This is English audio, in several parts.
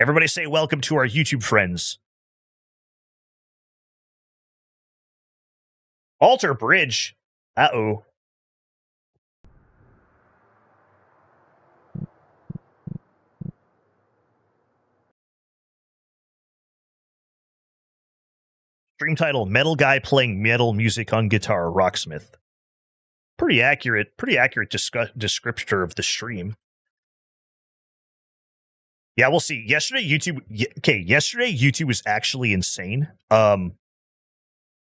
Everybody say welcome to our YouTube friends. Alter Bridge. Uh-oh. Stream title, Metal Guy Playing Metal Music on Guitar, Rocksmith. Pretty accurate descriptor of the stream. Yeah, we'll see. Yesterday, YouTube was actually insane.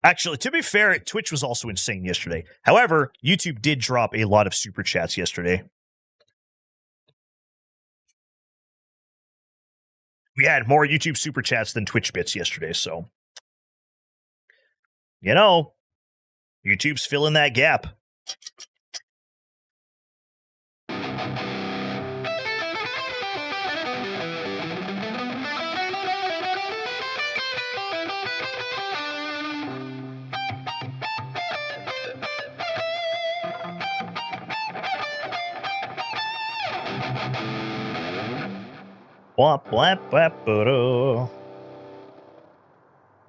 Actually, to be fair, Twitch was also insane yesterday. However, YouTube did drop a lot of super chats yesterday. We had more YouTube super chats than Twitch bits yesterday, so you know, YouTube's filling that gap.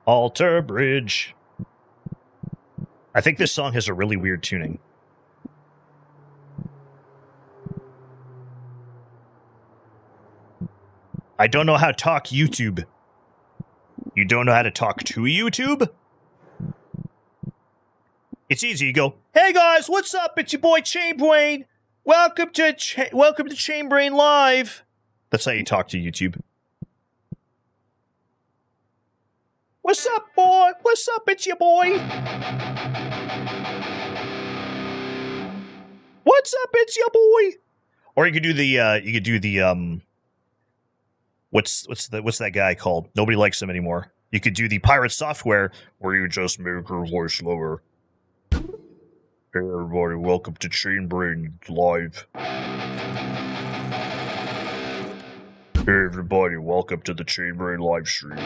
Alter Bridge. I think this song has a really weird tuning. I don't know how to talk YouTube. You don't know how to talk to YouTube? It's easy. You go, hey guys, what's up? It's your boy Chainbrain. Welcome to Chainbrain Live. That's how you talk to YouTube. What's up, boy? What's up? It's your boy. What's up? It's your boy. Or you could do the what's that guy called? Nobody likes him anymore. You could do the pirate software where you just make your voice lower. Hey everybody, welcome to Chainbrain Live. Hey everybody, welcome to the Chainbrain live stream.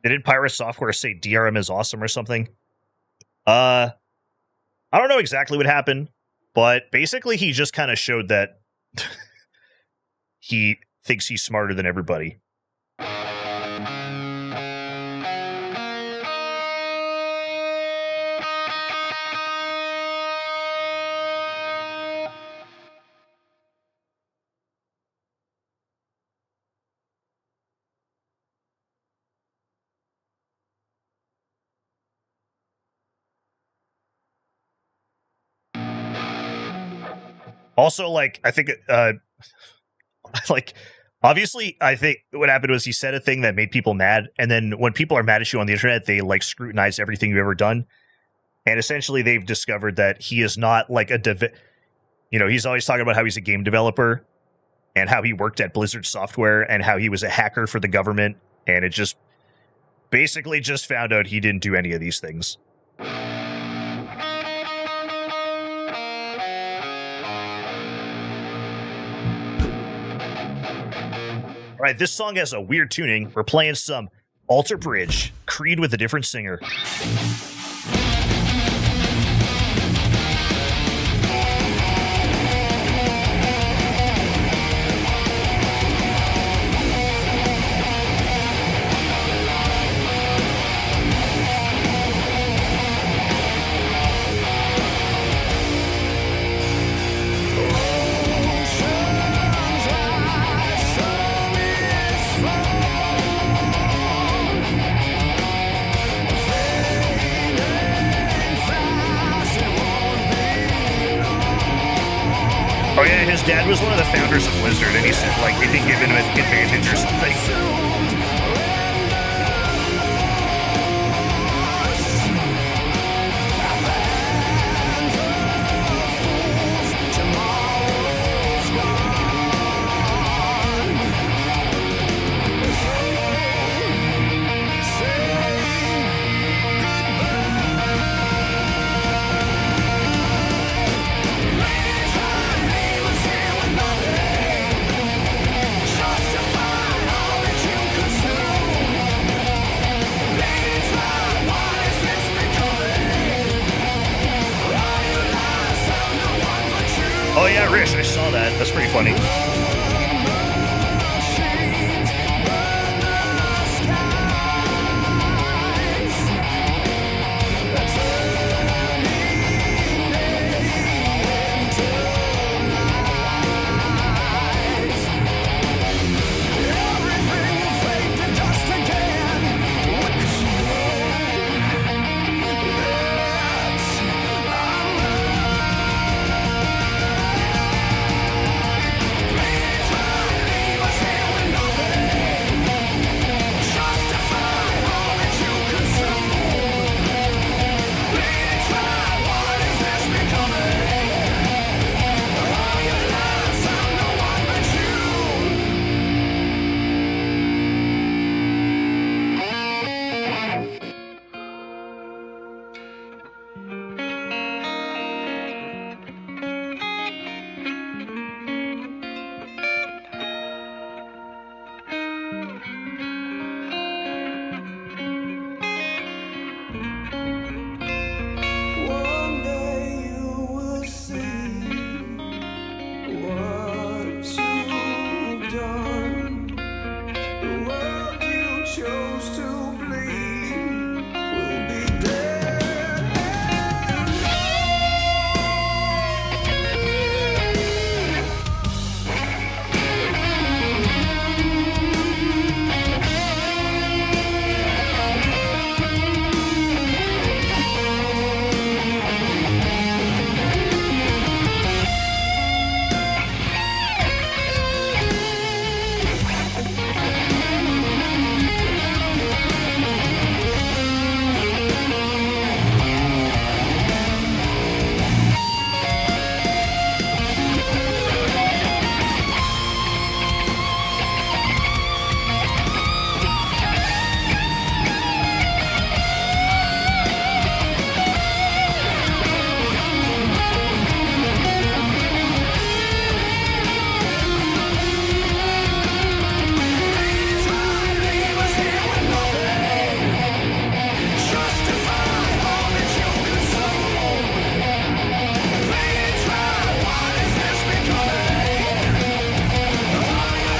Did Pirate Software say DRM is awesome or something? I don't know exactly what happened, but basically he just kind of showed that he thinks he's smarter than everybody. Also, like, I think, like, obviously, I think what happened was he said a thing that made people mad, and then when people are mad at you on the internet, they, like, scrutinize everything you've ever done, and essentially they've discovered that he is not, like, he's always talking about how he's a game developer, and how he worked at Blizzard Software, and how he was a hacker for the government, and it just, basically just found out he didn't do any of these things. All right, this song has a weird tuning. We're playing some Alter Bridge, Creed with a different singer. Oh yeah, his dad was one of the founders of Blizzard, and he said, like, it didn't give him an advantage or something. Oh yeah, Rich, I saw that. That's pretty funny.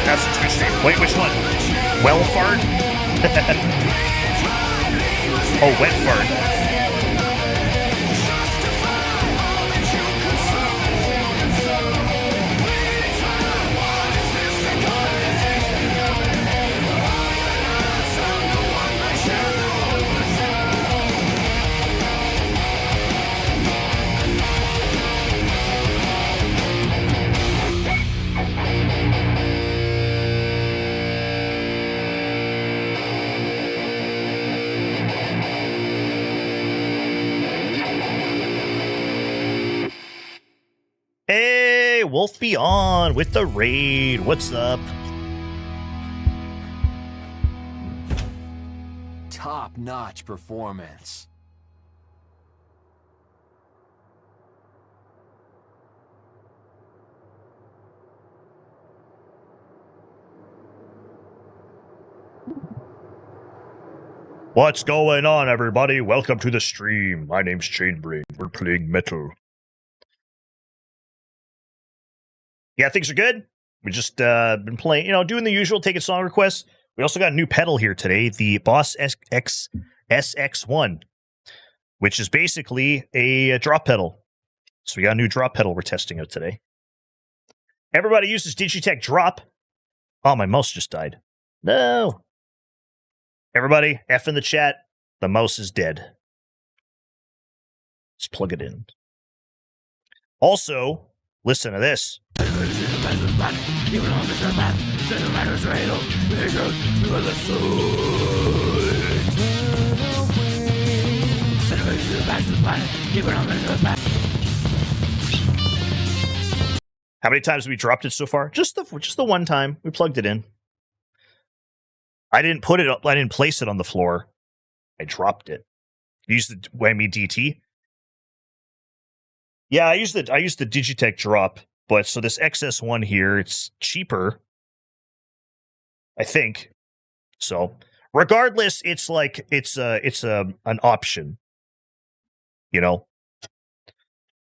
That's a Twitch name. Wait, which one? Well fart? Oh, wet fart. Hey, Wolf Beyond with the raid. What's up? Top-notch performance. What's going on, everybody? Welcome to the stream. My name's Chainbrain. We're playing metal. Yeah, things are good. We just been playing, doing the usual, taking song requests. We also got a new pedal here today, the Boss SX1, which is basically a drop pedal. So we got a new drop pedal we're testing out today. Everybody uses Digitech Drop. Oh, my mouse just died. No. Everybody, F in the chat. The mouse is dead. Let's plug it in. Also, listen to this. How many times have we dropped it so far? Just the one time we plugged it in. I didn't put it up. I didn't place it on the floor. I dropped it. You used the Whammy DT. Yeah, I used the Digitech Drop, but so this XS1 here, it's cheaper, I think. So regardless, it's like it's an option,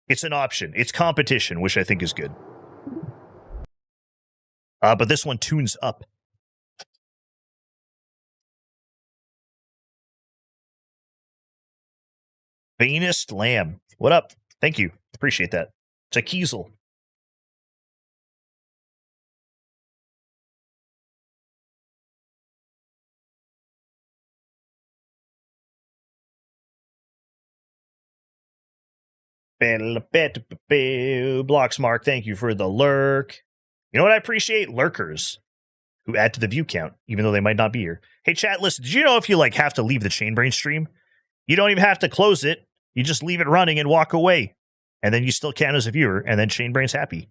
It's an option. It's competition, which I think is good. But this one tunes up. Vainest Lamb. What up? Thank you. Appreciate that. Chakiesel. Blocksmark, thank you for the lurk. You know what I appreciate? Lurkers who add to the view count, even though they might not be here. Hey, chat, listen, did you know if you like have to leave the Chainbrain stream, you don't even have to close it. You just leave it running and walk away. And then you still count as a viewer, and then Chainbrain's happy.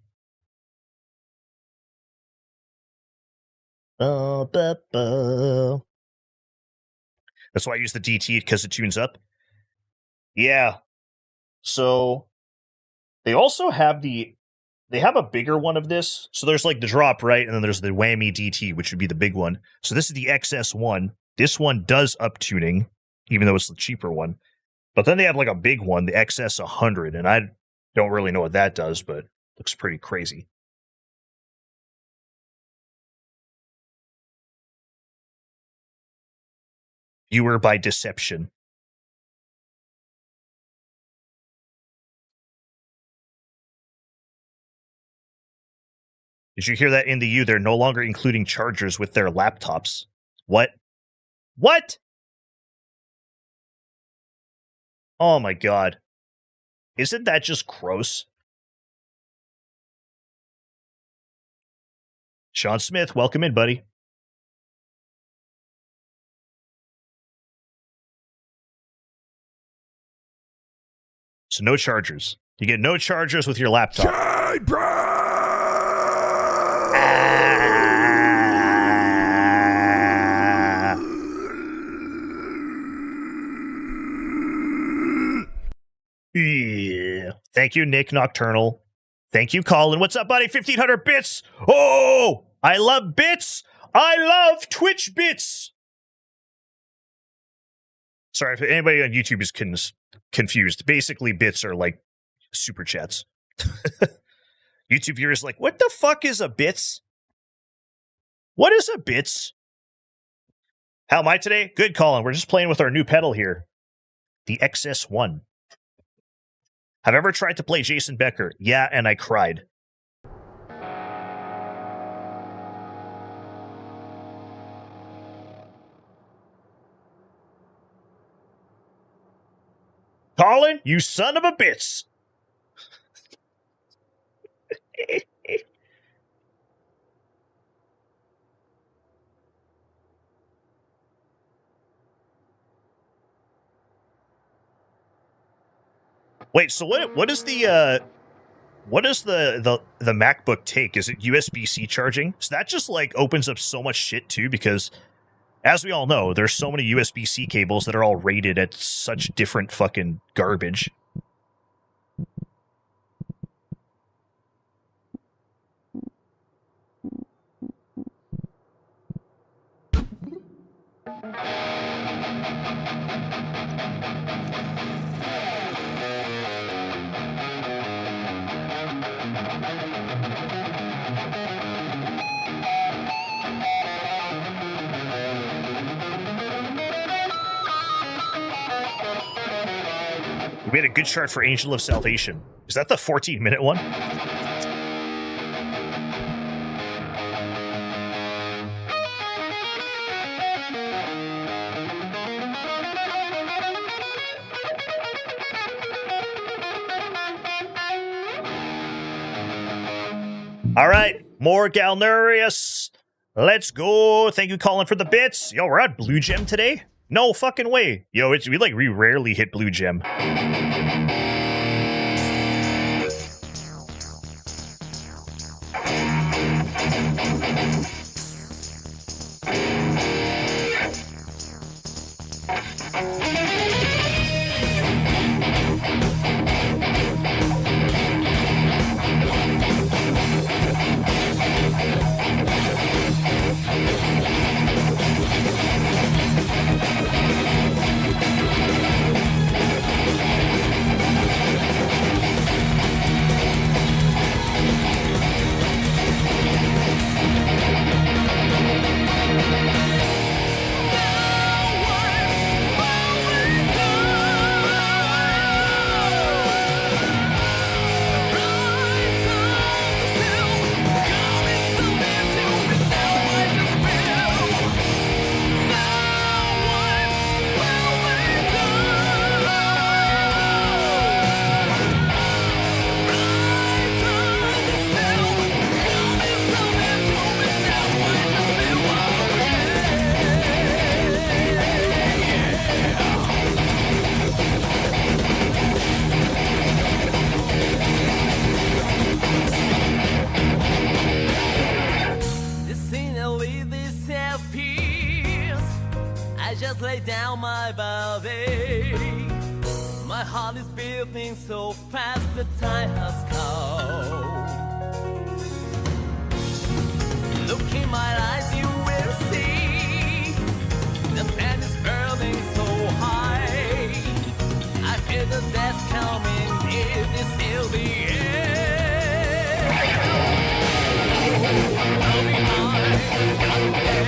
That's why I use the DT, because it tunes up. Yeah. So they also have they have a bigger one of this. So there's like the drop, right? And then there's the whammy DT, which would be the big one. So this is the XS1. This one does up tuning, even though it's the cheaper one. But then they have like a big one, the XS100. And I don't really know what that does, but it looks pretty crazy. Viewer by deception. Did you hear that in the U? They're no longer including chargers with their laptops. What? What? Oh my god. Isn't that just gross? Sean Smith, welcome in, buddy. So no chargers. You get no chargers with your laptop. Chainbrain! Yeah. Thank you, Nick Nocturnal. Thank you, Colin. What's up, buddy? 1,500 bits. Oh, I love bits. I love Twitch bits. Sorry, if anybody on YouTube is confused. Basically, bits are like super chats. YouTube viewers like, what the fuck is a bits? What is a bits? How am I today? Good, Colin. We're just playing with our new pedal here. The XS1. Have I ever tried to play Jason Becker? Yeah, and I cried. Colin, you son of a bitch. Wait, so what is the MacBook take? Is it USB-C charging? So that just like opens up so much shit too, because as we all know, there's so many USB-C cables that are all rated at such different fucking garbage. We had a good chart for Angel of Salvation. Is that the 14-minute one? All right, more Galnerius. Let's go. Thank you, Colin, for the bits. Yo, we're at Blue Gem today? No fucking way. Yo, we rarely hit Blue Gem. heart is beating so fast, the time has come. Look in my eyes, you will see the pain is burning so high. I feel the death coming, it is still the end. I'll be mine, I'm dead.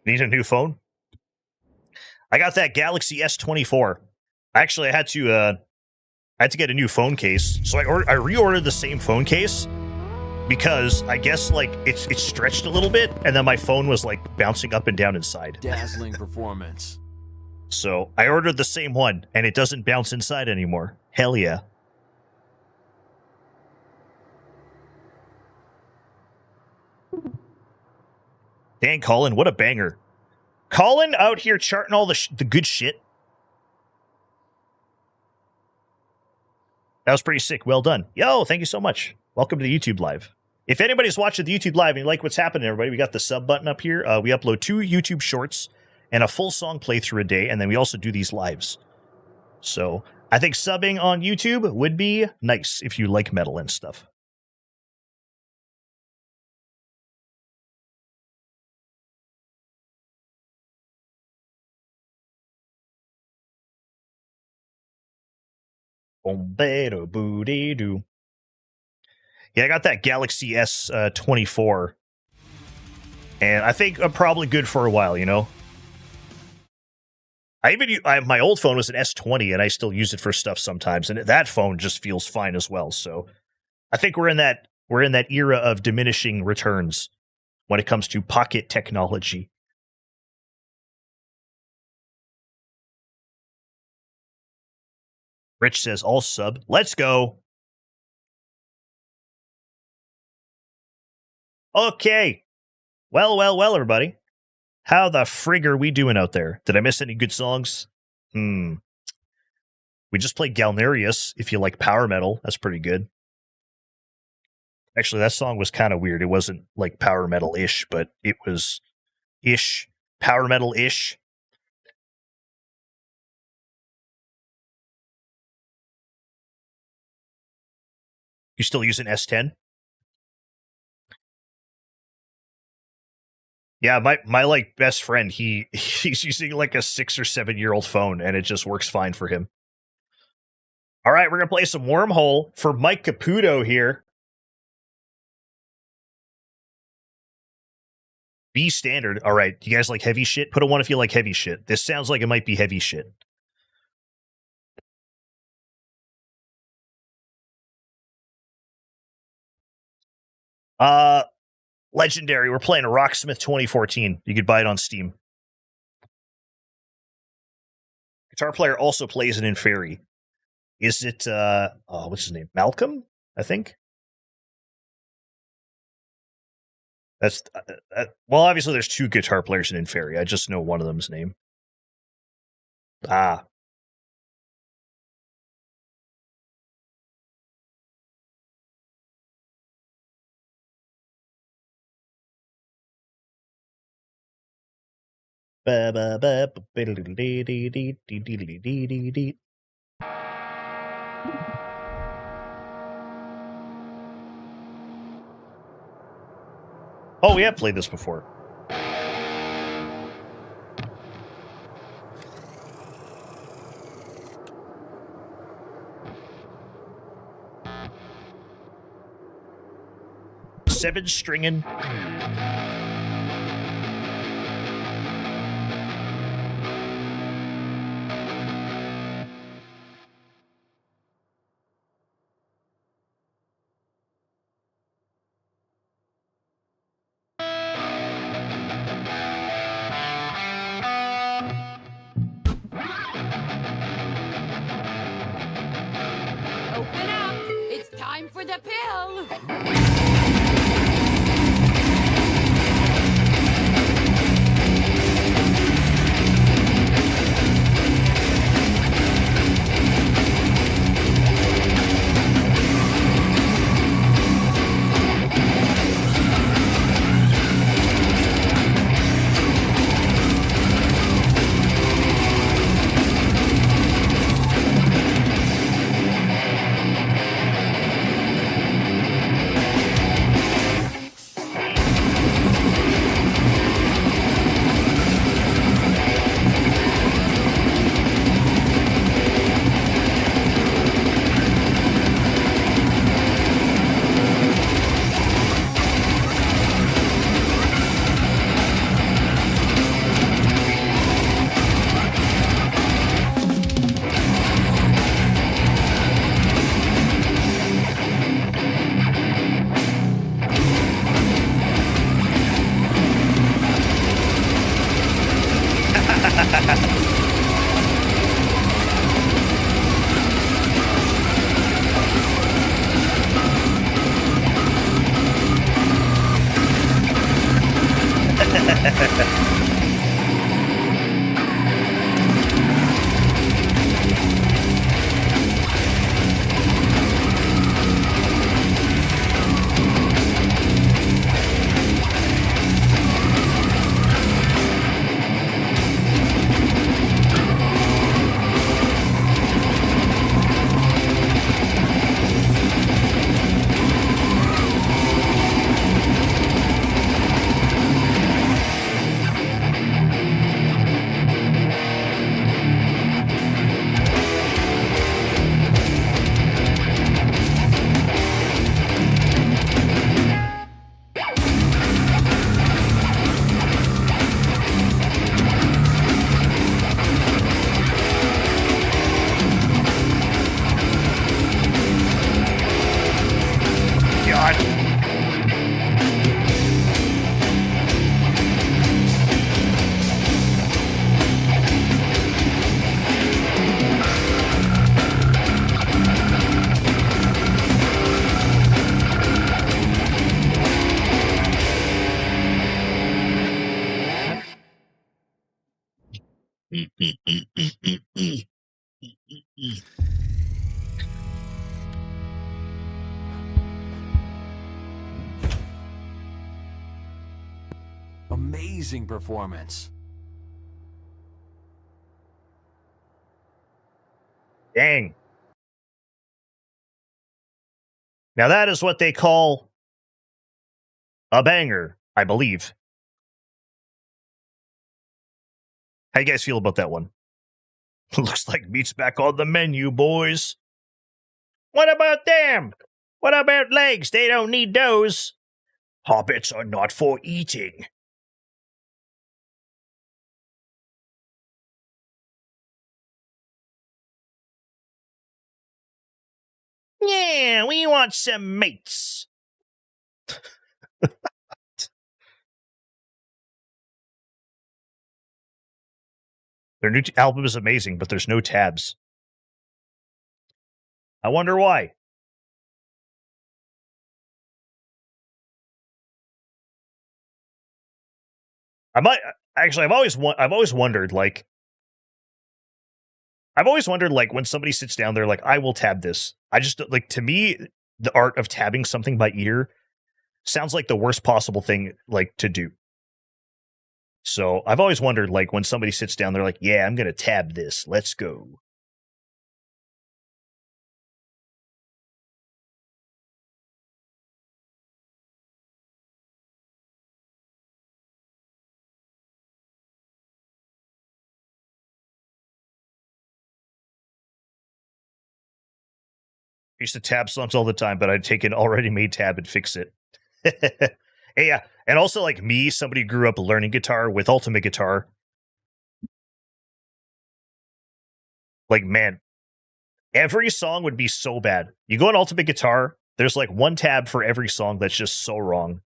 Need a new phone? I got that Galaxy S24. Actually, I had to get a new phone case. So I reordered the same phone case because I guess like it's stretched a little bit, and then my phone was like bouncing up and down inside. Dazzling performance. So I ordered the same one, and it doesn't bounce inside anymore. Hell yeah. Dang, Colin, what a banger. Colin out here charting all the good shit. That was pretty sick. Well done. Yo, thank you so much. Welcome to the YouTube Live. If anybody's watching the YouTube Live and you like what's happening, everybody, we got the sub button up here. We upload 2 YouTube shorts and a full song playthrough a day, and then we also do these lives. So I think subbing on YouTube would be nice if you like metal and stuff. Boom-ba-do-boo-dee-doo. Yeah, I got that Galaxy S24. And I think I'm probably good for a while, you know? My old phone was an S20, and I still use it for stuff sometimes, and that phone just feels fine as well. So I think we're in that era of diminishing returns when it comes to pocket technology. Rich says, all sub. Let's go. Okay. Well, everybody. How the frig are we doing out there? Did I miss any good songs? We just played Galnerius. If you like power metal, that's pretty good. Actually, that song was kind of weird. It wasn't like power metal-ish, but it was ish. Power metal-ish. You still using S10? Yeah, my like best friend, he's using like a 6 or 7 year old phone, and it just works fine for him. All right, we're gonna play some Wormhole for Mike Caputo here. B standard. All right, you guys like heavy shit? Put a 1 if you like heavy shit. This sounds like it might be heavy shit. Legendary. We're playing a Rocksmith 2014. You could buy it on Steam. Guitar player also plays it in Fairy. Is it what's his name? Malcolm, I think. That's well, obviously there's 2 guitar players in Inferi. I just know one of them's name. Ah. Oh, we have played this before. Seven stringing. Open up! It's time for the pill! Amazing performance. Dang. Now that is what they call a banger, I believe. How you guys feel about that one? Looks like meat's back on the menu, boys. What about them? What about legs? They don't need those. Hobbits are not for eating. Yeah, we want some mates. Their new album is amazing, but there's no tabs. I wonder why. I've always wondered, like, when somebody sits down, they're like, I will tab this. I just, like, to me, the art of tabbing something by ear sounds like the worst possible thing, like, to do. So I've always wondered, like, when somebody sits down, they're like, yeah, I'm going to tab this. Let's go. I used to tab songs all the time, but I'd take an already made tab and fix it. Hey, yeah. And also, like me, somebody grew up learning guitar with Ultimate Guitar. Like, man, every song would be so bad. You go on Ultimate Guitar, there's like one tab for every song that's just so wrong.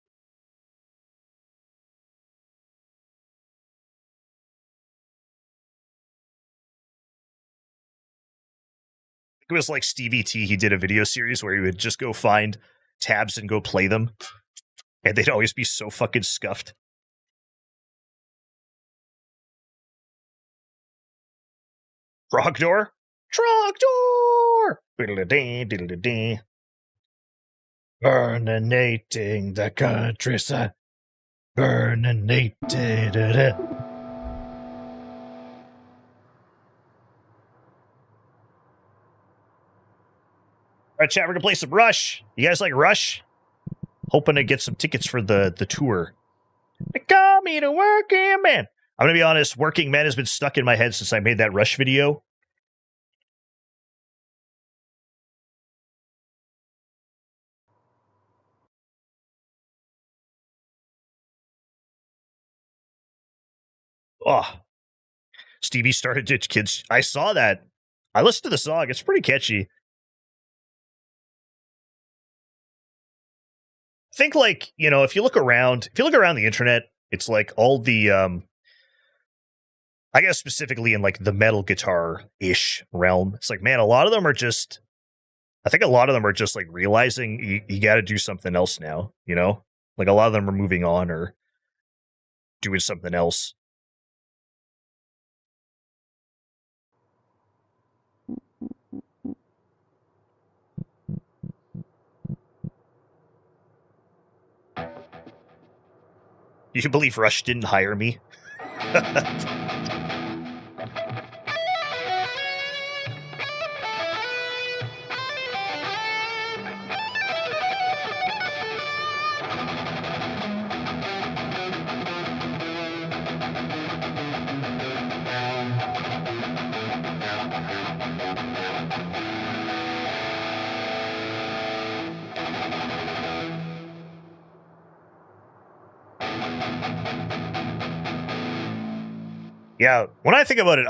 It was like Stevie T. He did a video series where he would just go find tabs and go play them. And they'd always be so fucking scuffed. Trogdor? Trogdor! Diddle-a-dee, diddle-a-dee. Burninating the countryside. Burninating it. All right, chat, we're gonna play some Rush. You guys like Rush? Hoping to get some tickets for the tour. They call me the working man. I'm gonna be honest, working man has been stuck in my head since I made that Rush video. Oh, Stevie started to kids. I saw that. I listened to the song. It's pretty catchy. I think, like, you know, if you look around the internet, it's like all the I guess specifically in like the metal guitar ish realm, it's like, man, a lot of them are just like realizing you got to do something else now, you know, like a lot of them are moving on or doing something else. You believe Rush didn't hire me? Yeah, when I think about it,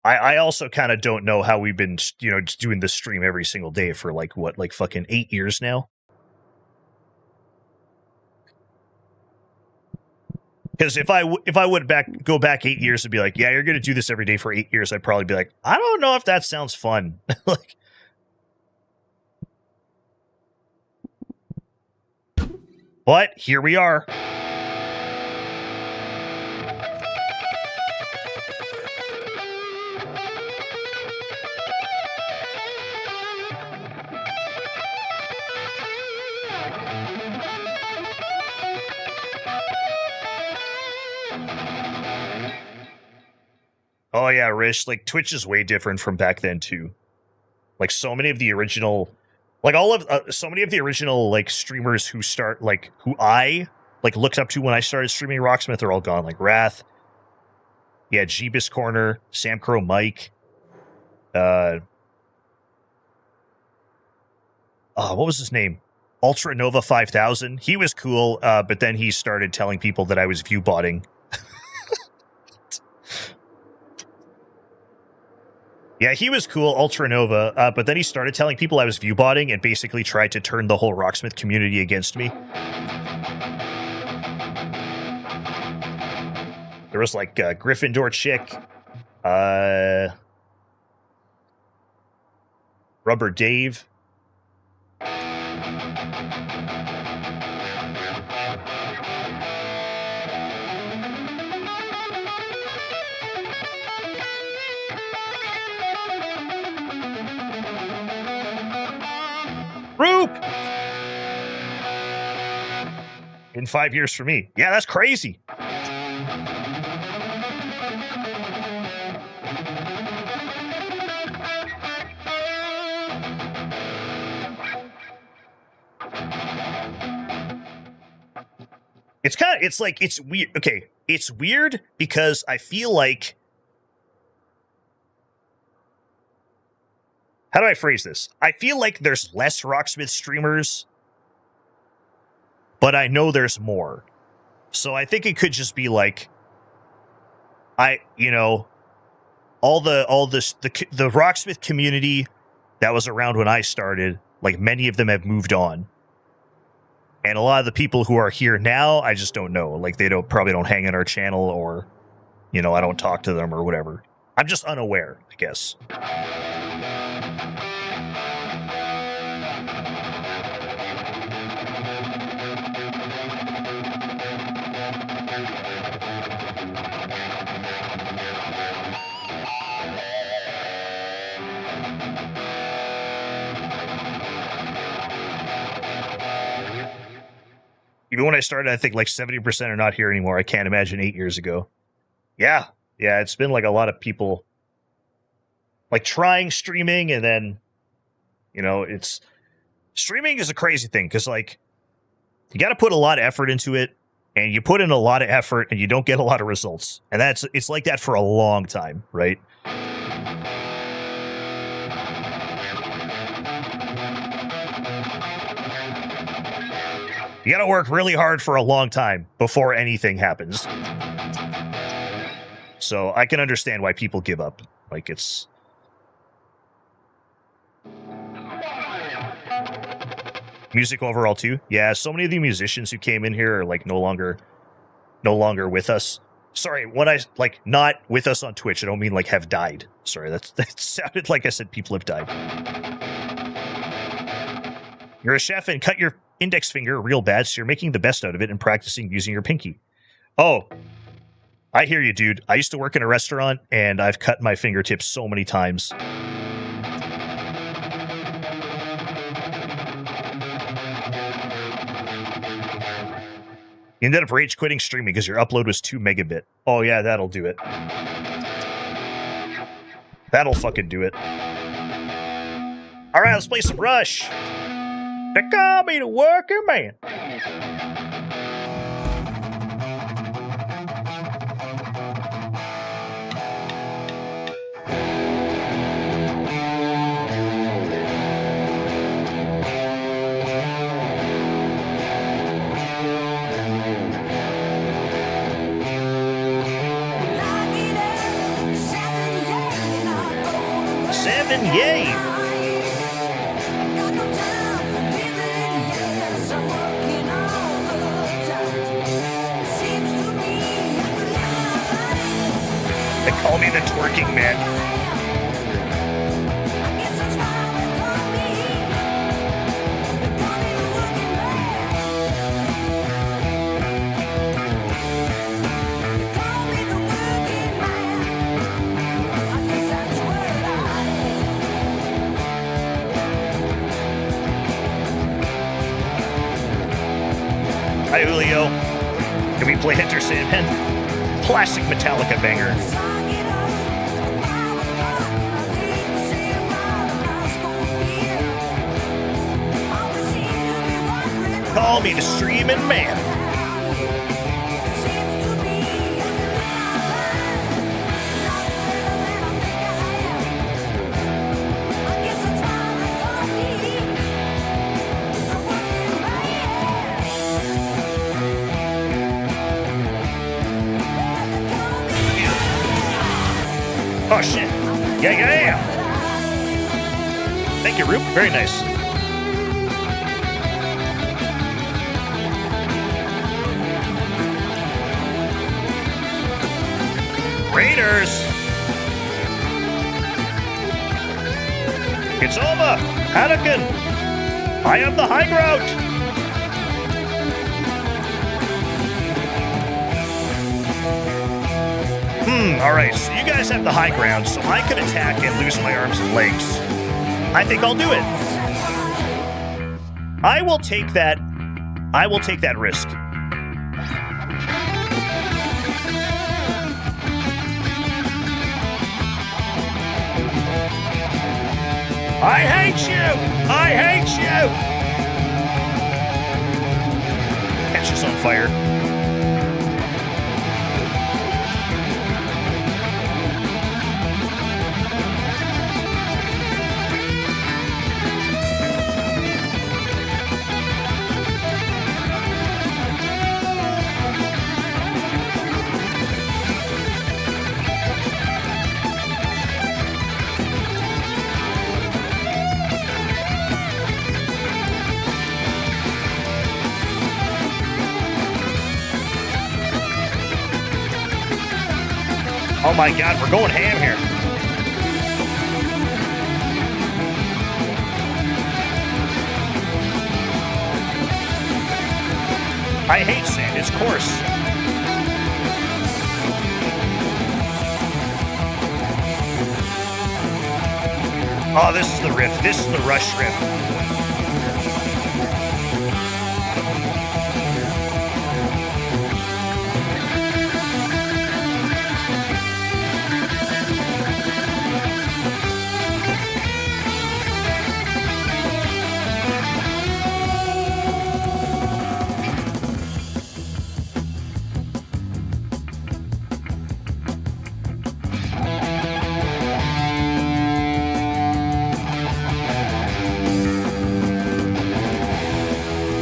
I also kind of don't know how we've been, just doing this stream every single day for like fucking 8 years now. Because if I would go back 8 years and be like, yeah, you're going to do this every day for 8 years, I'd probably be like, I don't know if that sounds fun. Like, but here we are. Oh yeah, Rish, like Twitch is way different from back then too. Like so many of the original, like so many of the original like streamers who I looked up to when I started streaming Rocksmith are all gone. Like Wrath, yeah, Jeebus Corner, Sam Crow Mike, what was his name? Ultra Nova 5000. He was cool, but then he started telling people that I was viewbotting. Yeah, he was cool, Ultra Nova, but then he started telling people I was viewbotting and basically tried to turn the whole Rocksmith community against me. There was like Gryffindor chick, Rubber Dave. Roop! In 5 years for me. Yeah, that's crazy. It's weird. Okay, it's weird because I feel like, how do I phrase this? I feel like there's less Rocksmith streamers, but I know there's more. So I think it could just be like, all the Rocksmith community that was around when I started, like many of them have moved on. And a lot of the people who are here now, I just don't know. Like they probably don't hang in our channel, or, I don't talk to them or whatever. I'm just unaware, I guess. Even when I started, I think like 70% are not here anymore. I can't imagine 8 years ago. Yeah, it's been like a lot of people like trying streaming, and then, streaming is a crazy thing because like you got to put a lot of effort into it, and you put in a lot of effort and you don't get a lot of results. And it's like that for a long time, right? You gotta work really hard for a long time before anything happens. So I can understand why people give up. Like it's... Music overall too? Yeah, so many of the musicians who came in here are like no longer with us. Sorry, when I like not with us on Twitch, I don't mean like have died. Sorry, that sounded like I said people have died. You're a chef and cut your index finger real bad, so you're making the best out of it and practicing using your pinky. Oh, I hear you, dude. I used to work in a restaurant, and I've cut my fingertips so many times. You ended up rage quitting streaming because your upload was 2 megabit. Oh yeah, that'll do it. That'll fucking do it. Alright, let's play some Rush. They call me the working man. Call me the twerking man. Hi, Julio. Can we play Enter Sandman? Classic Metallica banger. Call me the streaming man. Oh shit. Yeah. Thank you, Roop. Very nice. Raiders! It's over! Anakin! I am the high ground! Alright, so you guys have the high ground, so I could attack and lose my arms and legs. I think I'll do it. I will take that risk. I hate you! I hate you! Catch us on fire. Oh my god, we're going ham here. I hate sand, it's coarse. Oh, this is the riff. This is the Rush riff.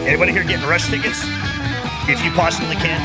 Anybody here getting Rush tickets? If you possibly can.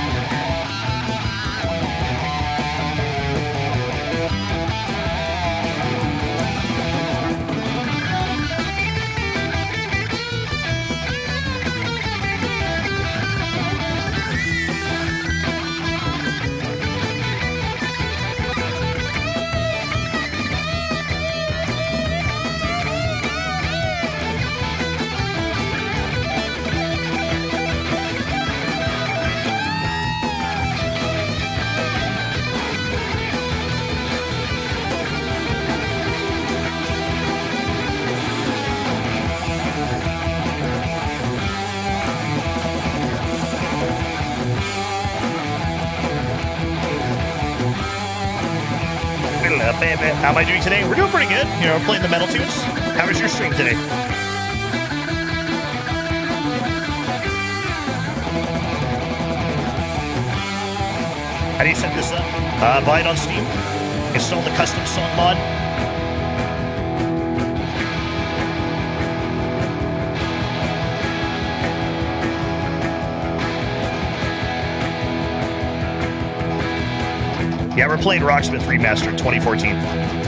How am I doing today? We're doing pretty good. You know, we're playing the metal tunes. How was your stream today? How do you set this up? Buy it on Steam. Install the custom song mod. Yeah, we're playing Rocksmith Remastered 2014.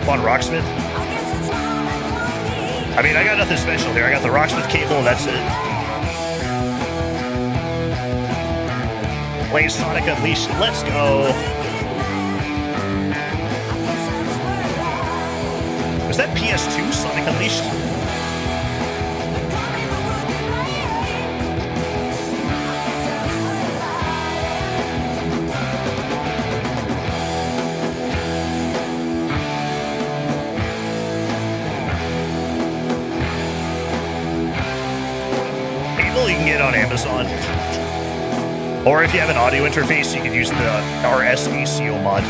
on Rocksmith. I mean, I got nothing special here. I got the Rocksmith cable, and that's it. Play Sonic Unleashed. Let's go. Was that PS2 Sonic Unleashed? You can get on Amazon. Or if you have an audio interface, you can use the RSACO mod.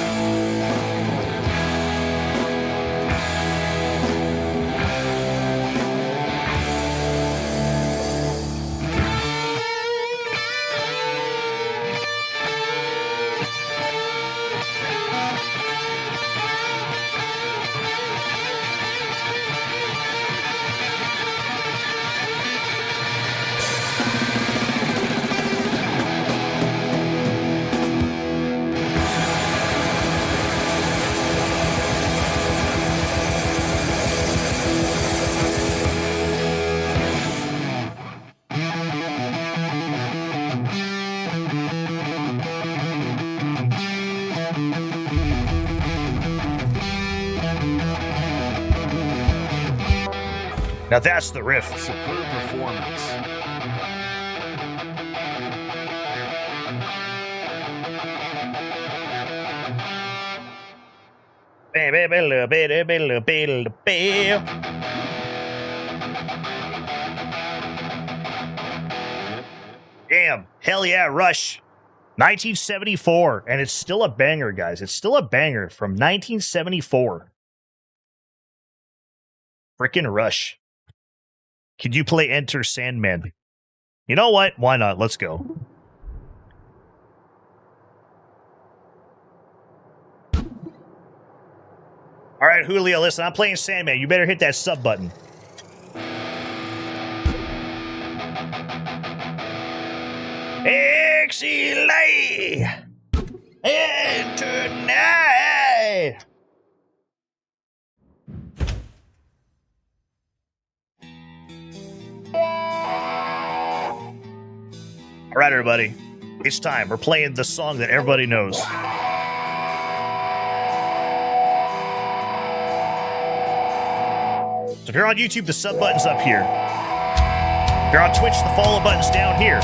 Now that's the riff. Superb performance. Damn. Hell yeah, Rush. 1974. And it's still a banger, guys. It's still a banger from 1974. Frickin' Rush. Could you play Enter Sandman? You know what? Why not? Let's go. All right, Julio, listen, I'm playing Sandman. You better hit that sub button. Exilay! Enter night! All right, everybody. It's time. We're playing the song that everybody knows. So if you're on YouTube, the sub button's up here. If you're on Twitch, the follow button's down here.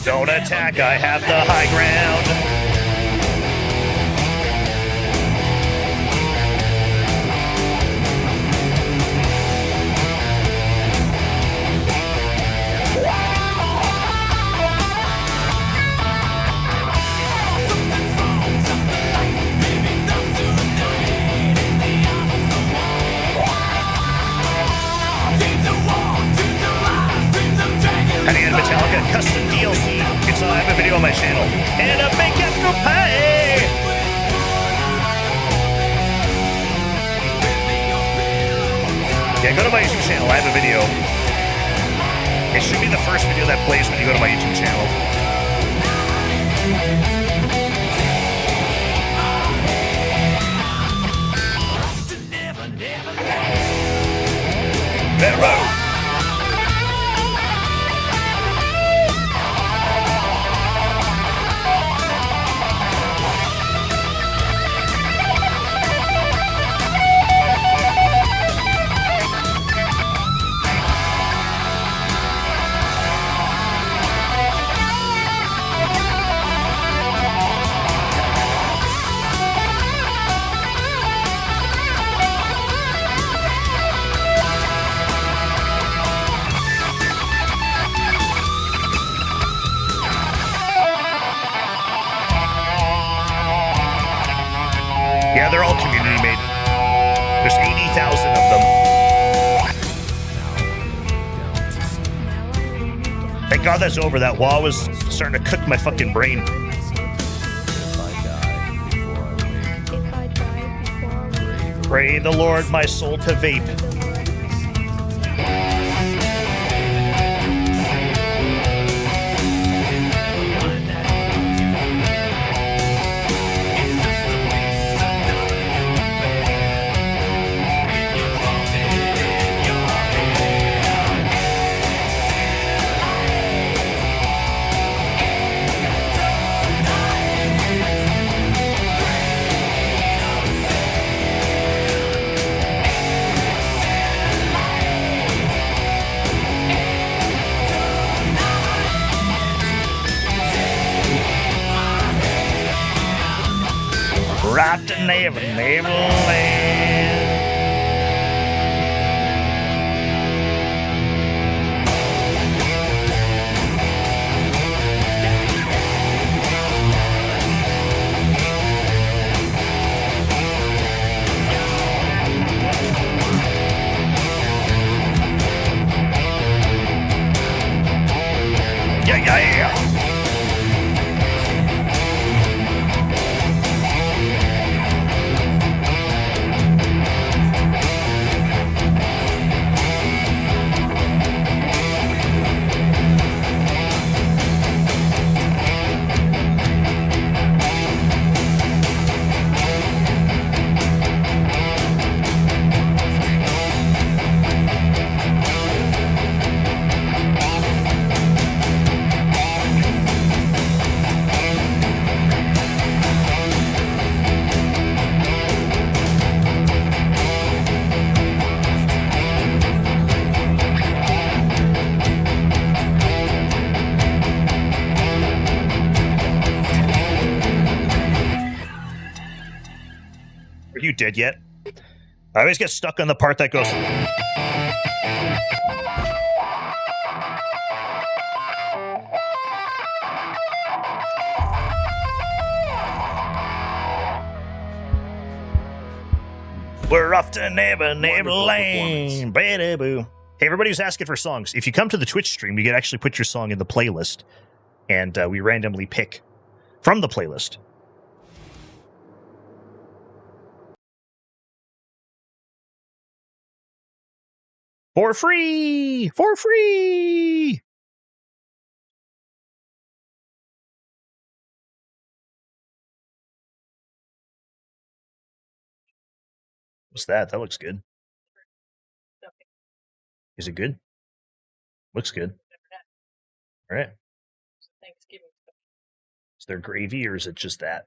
Don't attack, I have the high ground. Metallica custom DLC. I have a video on my channel. And a big apple pie! Yeah, go to my YouTube channel. I have a video. It should be the first video that plays when you go to my YouTube channel. Never. Yeah, they're all community made. There's 80,000 of them. Thank God that's over. That wall was starting to cook my fucking brain. Pray the Lord my soul to vape. Right to Neverland. Yeah. Are you dead yet? I always get stuck on the part that goes. We're off to Neverland. Boo. Hey, everybody who's asking for songs. If you come to the Twitch stream, you can actually put your song in the playlist, and we randomly pick from the playlist. For free! For free! What's that? That looks good. Is it good? Looks good. All right. Is there gravy or is it just that?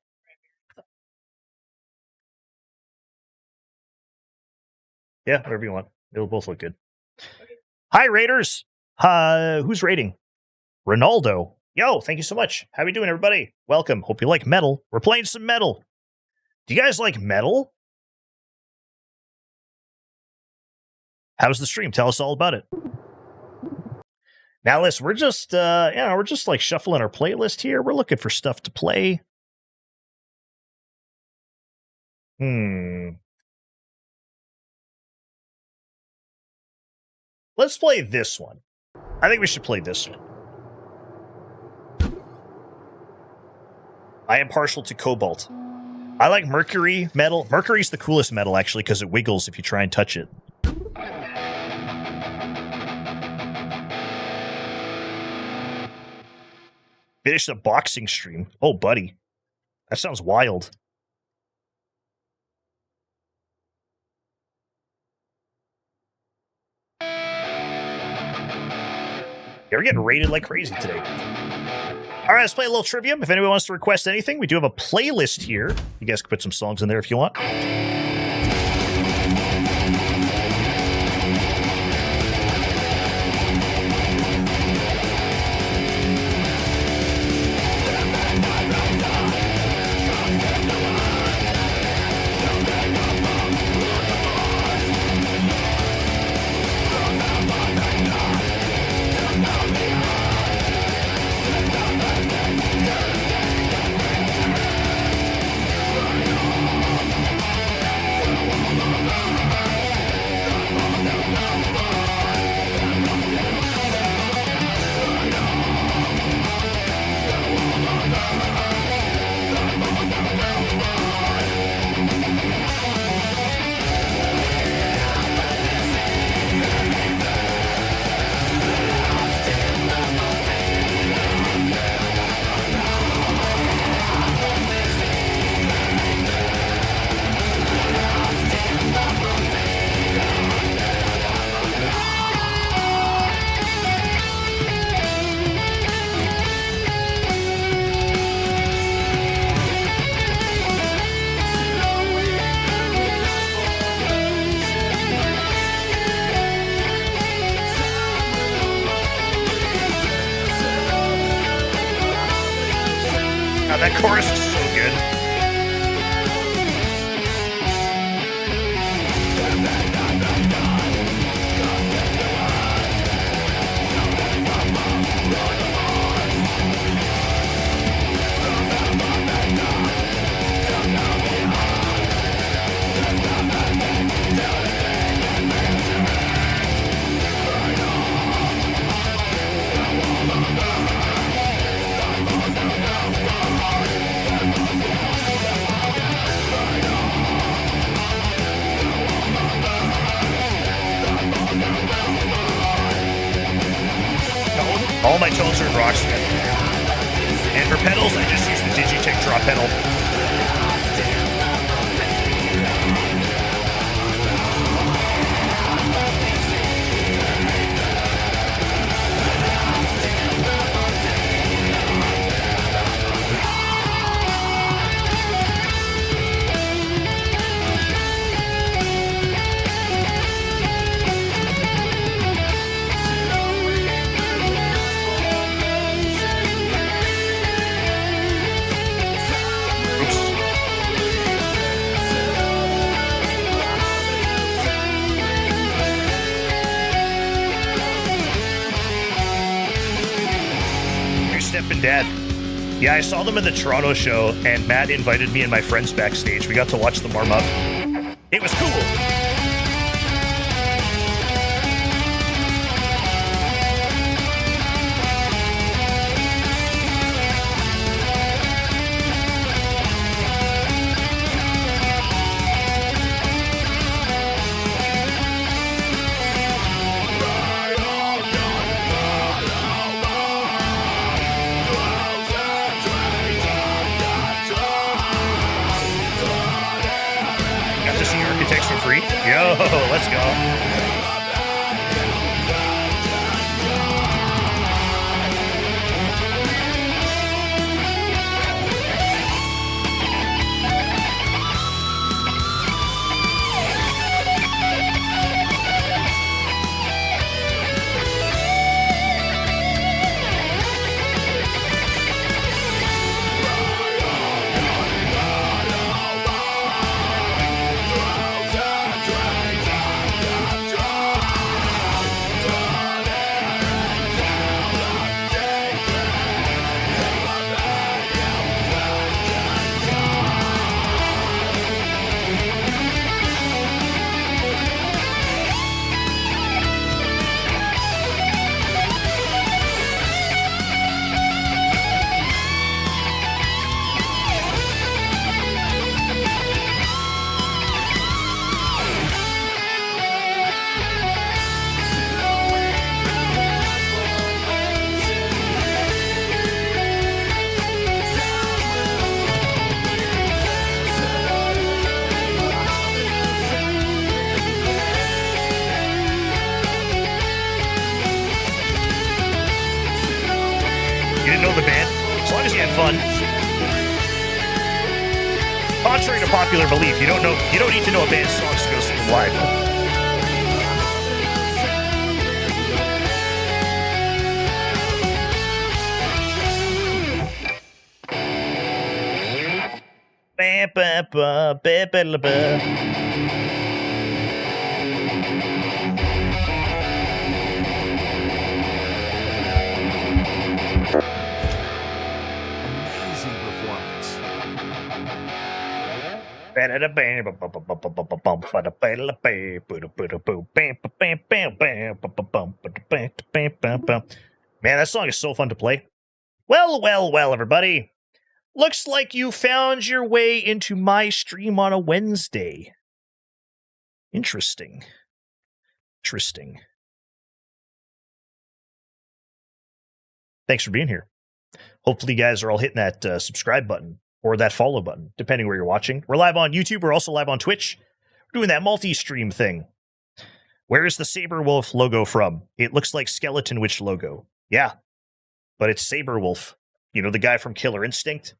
Yeah, whatever you want. It'll both look good. Hi, Raiders. Who's raiding? Ronaldo. Yo, thank you so much. How we doing, everybody? Welcome. Hope you like metal. We're playing some metal. Do you guys like metal? How's the stream? Tell us all about it. Now, listen, we're just, we're just like shuffling our playlist here. We're looking for stuff to play. Let's play this one. I think we should play this one. I am partial to Cobalt. I like Mercury metal. Mercury's the coolest metal, actually, because it wiggles if you try and touch it. Finished a boxing stream. Oh, buddy. That sounds wild. Yeah, we're getting rated like crazy today. All right, let's play a little trivia. If anyone wants to request anything, we do have a playlist here. You guys can put some songs in there if you want. That chorus is so good. All my tones are in Rocksmith. And for pedals, I just use the Digitech drop pedal. And Dad. Yeah, I saw them in the Toronto show, and Matt invited me and my friends backstage. We got to watch them warm up. It was cool. Free? Yo, let's go. You didn't know the band? As long as you had fun. Contrary to popular belief, you don't need to know a band's songs to go see them live. Ba, ba, ba, ba, ba, la, ba. Amazing performance. Man, that song is so fun to play. Well, everybody. Looks like you found your way into my stream on a Wednesday. Interesting. Thanks for being here. Hopefully you guys are all hitting that subscribe button or that follow button, depending where you're watching. We're live on YouTube. We're also live on Twitch. We're doing that multi-stream thing. Where is the Saberwolf logo from? It looks like Skeleton Witch logo. Yeah, but it's Saberwolf. You know, the guy from Killer Instinct?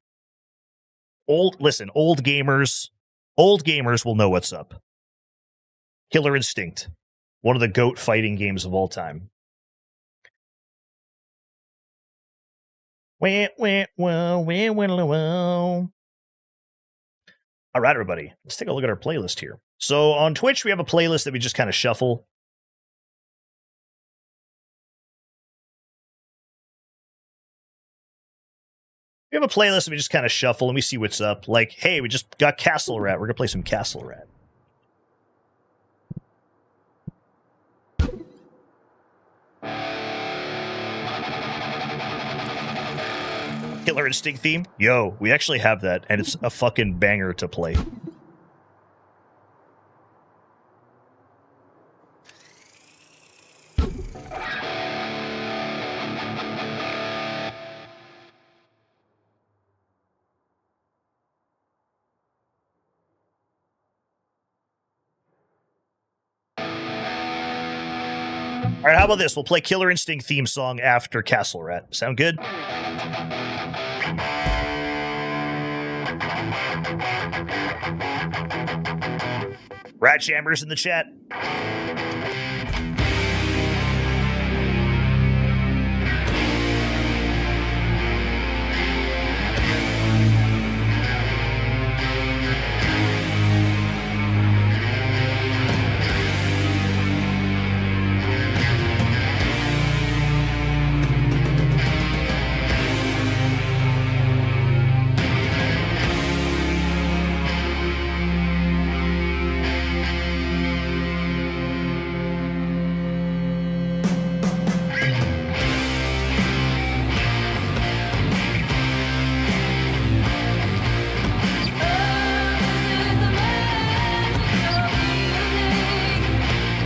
Old gamers will know what's up. Killer Instinct, one of the GOAT fighting games of all time. All right, everybody, let's take a look at our playlist here. So on Twitch, we have a playlist that we just kind of shuffle. We have a playlist that we just kind of shuffle and we see what's up. Like, hey, we just got Castle Rat. We're going to play some Castle Rat. Killer Instinct theme? Yo, we actually have that, and it's a fucking banger to play. All right, how about this? We'll play Killer Instinct theme song after Castle Rat. Sound good? Rat Jammers in the chat.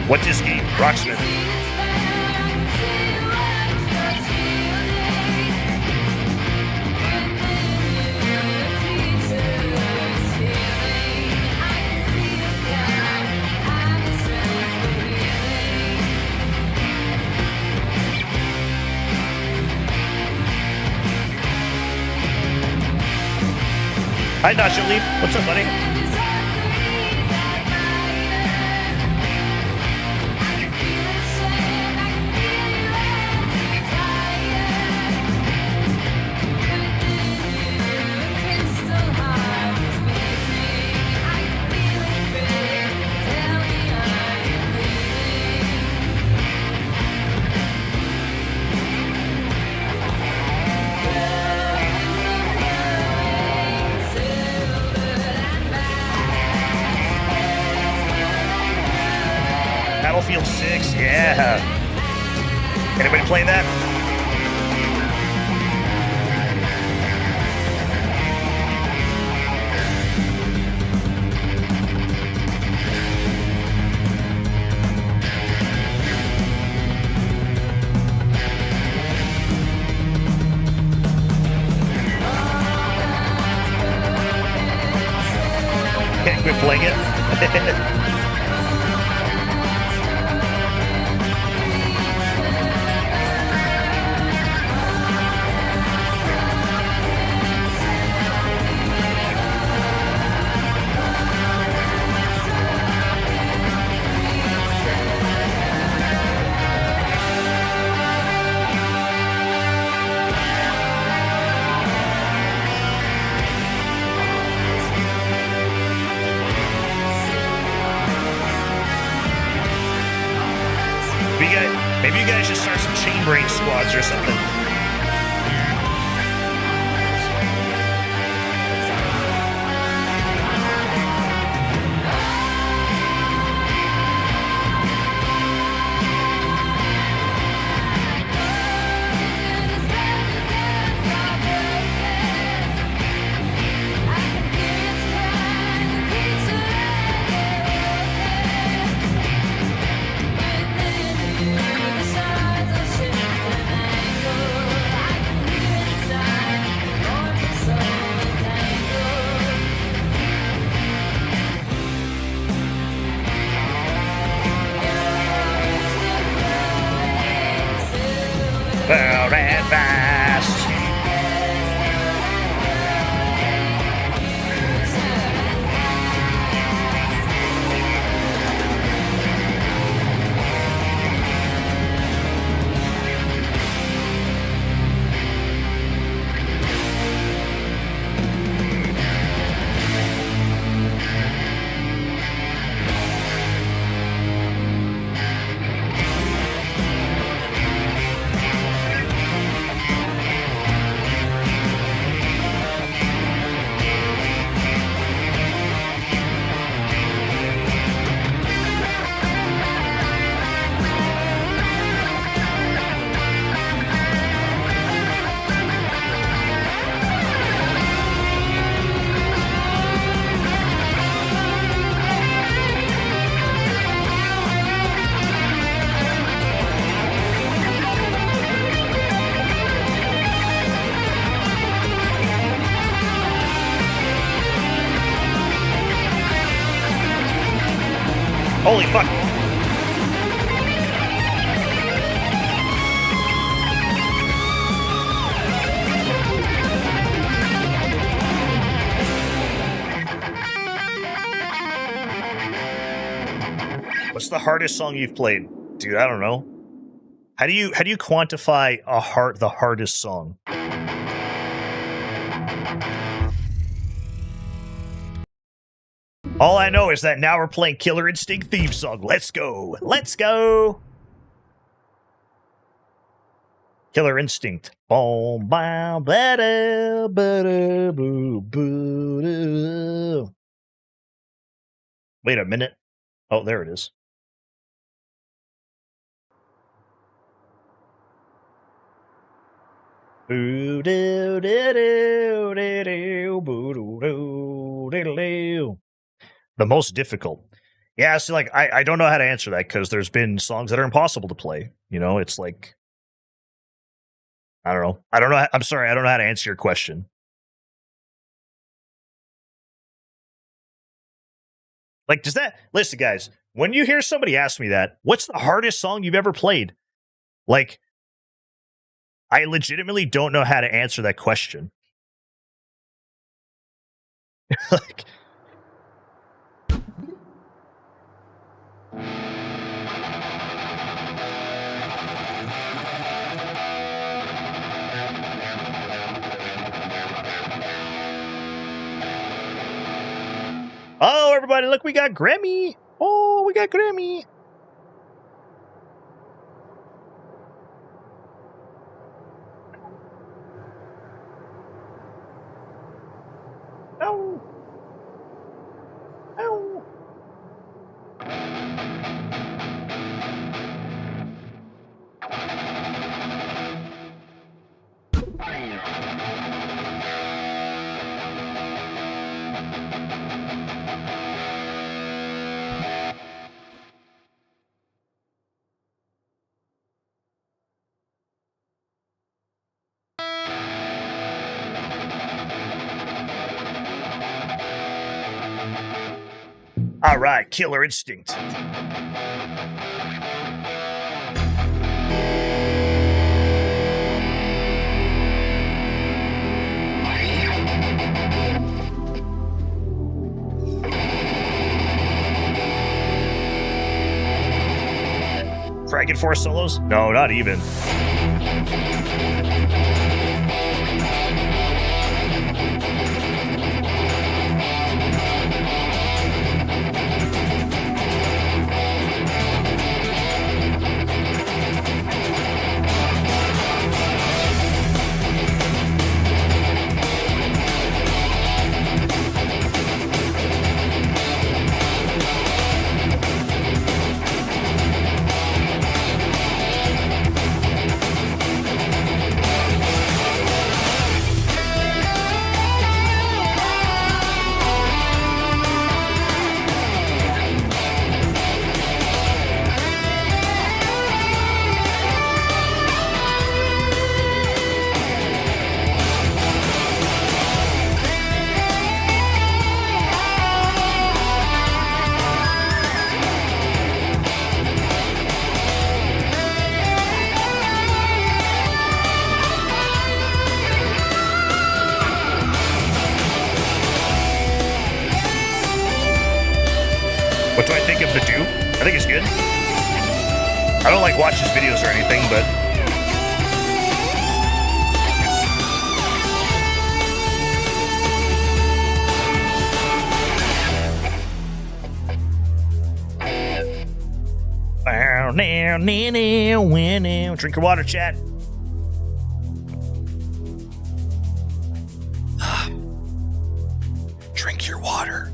What's this game? Rocksmith. Hi, Nacho Leap. What's up, buddy? Battlefield 6, yeah. Anybody playing that? Can't quit playing it. just start some Chainbrain squads or something. Loud and fast. Holy fuck. What's the hardest song you've played? Dude, I don't know. How do you quantify the hardest song? All I know is that now we're playing Killer Instinct theme song. Let's go. Let's go. Killer Instinct. Boom, bam, ba-da, ba-da, boo, boo. Wait a minute. Oh, there it is. Boo, doo, doo, doo, doo, doo, boo, doo, doo, doo, doo. The most difficult. Yeah, so like I don't know how to answer that because there's been songs that are impossible to play. You know, it's like I don't know. I'm sorry, I don't know how to answer your question. Like, does that listen, guys, when you hear somebody ask me that, what's the hardest song you've ever played? Like, I legitimately don't know how to answer that question. Like oh, everybody, look, we got Grammy. Oh, we got Grammy. Ow. Ow. All right, Killer Instinct. Dragon Force solos? No, not even. What do I think of the do? I think it's good. I don't like watch his videos or anything, but drink your water, chat. Drink your water.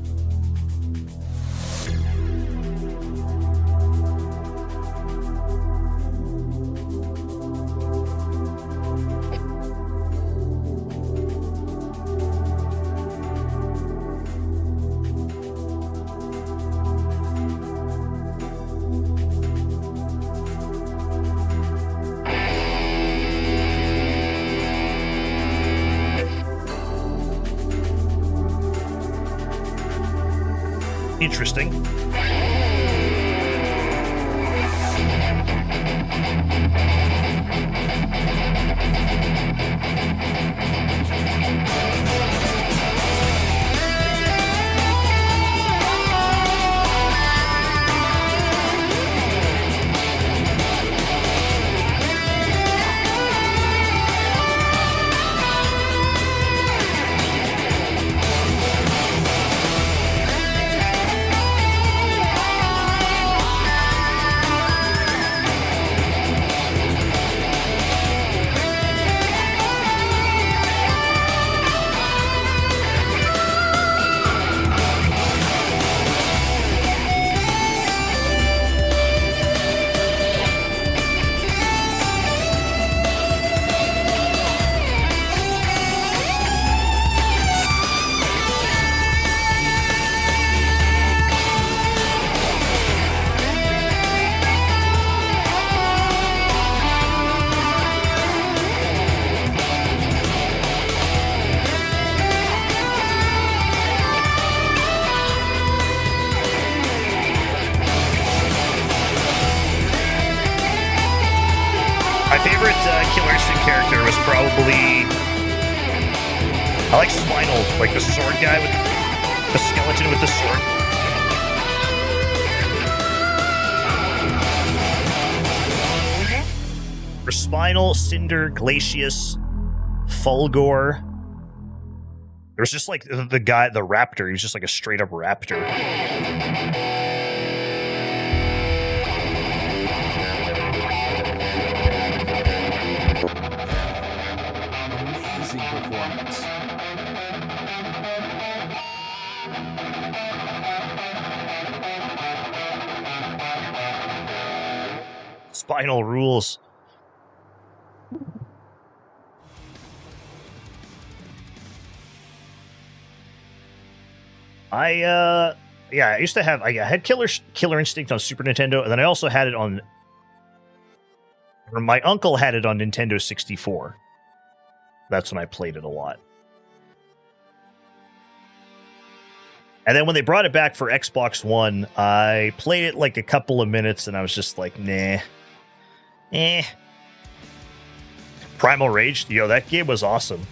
Interesting. My favorite Killer Instinct character was probably... I like Spinal, like the sword guy with the skeleton with the sword. For Spinal, Cinder, Glacius, Fulgor. There was just like the guy, the raptor. He was just like a straight up raptor. Amazing performance. Spinal rules. I used to have I had Killer Instinct on Super Nintendo, and then I also had it on, or my uncle had it on Nintendo 64. That's when I played it a lot. And then when they brought it back for Xbox One, I played it like a couple of minutes, and I was just like, nah. Primal Rage, yo, that game was awesome.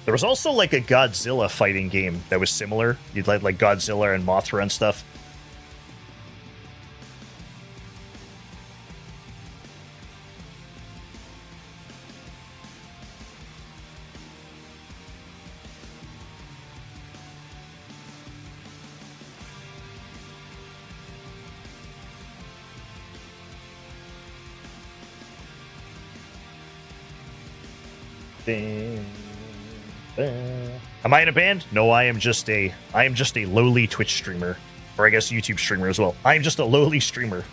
There was also like a Godzilla fighting game that was similar. You'd like Godzilla and Mothra and stuff. Am I in a band? No, I am just a lowly Twitch streamer, or I guess YouTube streamer as well. I am just a lowly streamer.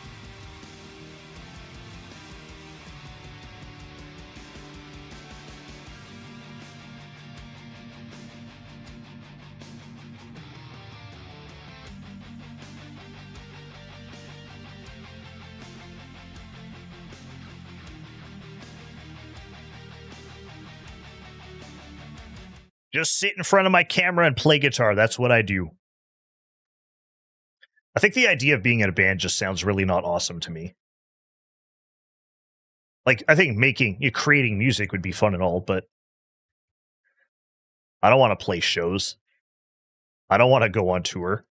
Just sit in front of my camera and play guitar. That's what I do. I think the idea of being in a band just sounds really not awesome to me. Like, I think creating music would be fun and all, but I don't want to play shows. I don't want to go on tour.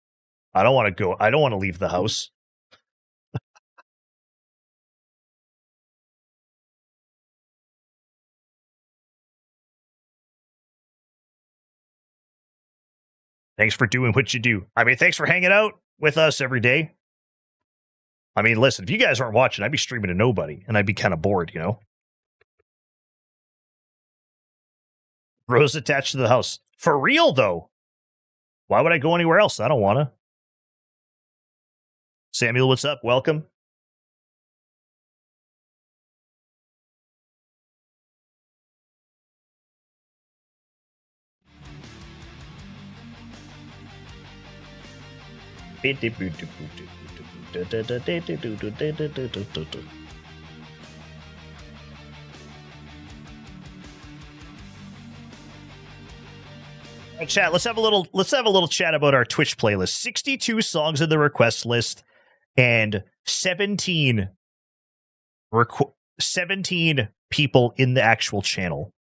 I don't want to leave the house. Thanks for doing what you do. I mean, thanks for hanging out with us every day. I mean, listen, if you guys aren't watching, I'd be streaming to nobody, and I'd be kind of bored, you know? Rose attached to the house. For real, though. Why would I go anywhere else? I don't want to. Samuel, what's up? Welcome. Chat, let's have a little chat about our Twitch playlist. 62 songs in the request list and 17 people in the actual channel.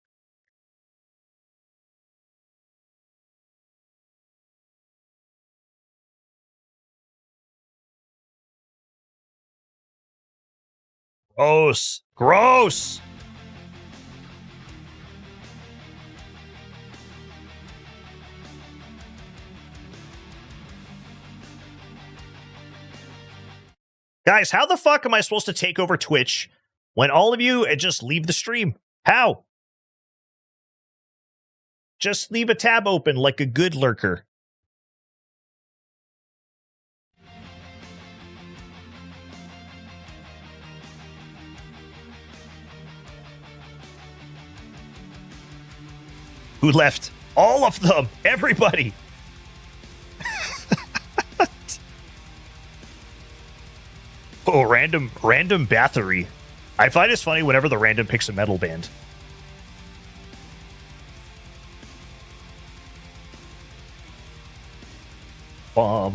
Gross. Guys, how the fuck am I supposed to take over Twitch when all of you just leave the stream? How? Just leave a tab open like a good lurker. Who left? All of them. Everybody. Oh, random Bathory. I find it's funny whenever the random picks a metal band. Let's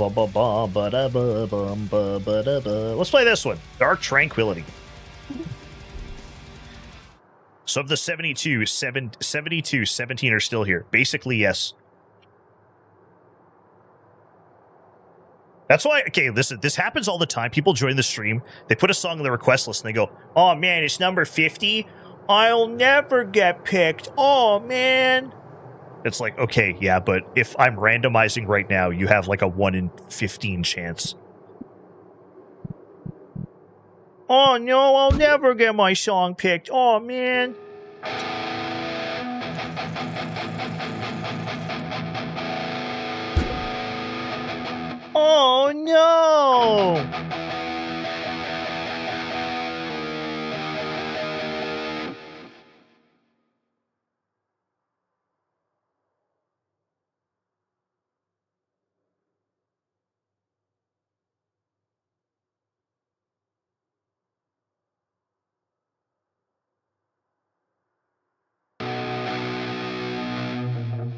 play this one. Dark Tranquility. So of the 72, 17 are still here. Basically, yes. That's why, okay, listen, this happens all the time. People join the stream, they put a song on the request list, and they go, oh man, it's number 50? I'll never get picked. Oh man. It's like, okay, yeah, but if I'm randomizing right now, you have like a 1 in 15 chance. Oh no, I'll never get my song picked. Oh man. Oh no!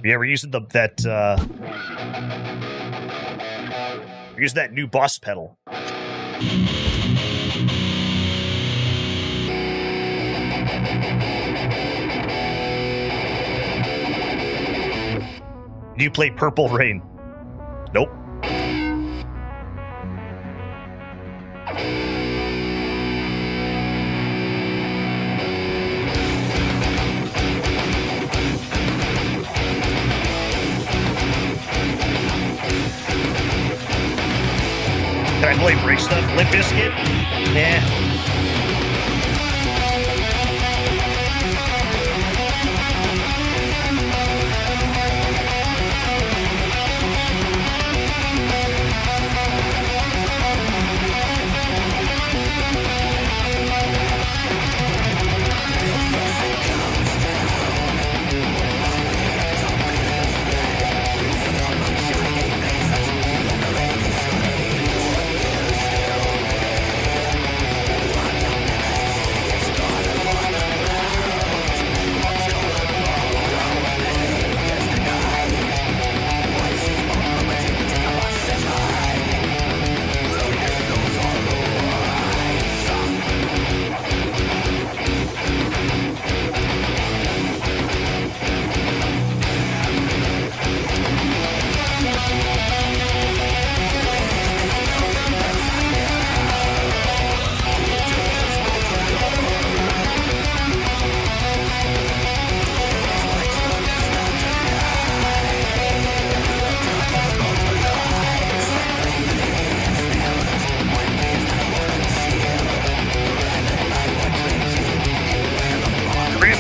Yeah, we're using we're using that new boss pedal. Do you play Purple Rain? Nope. Can I play break stuff? Limp Bizkit? Nah.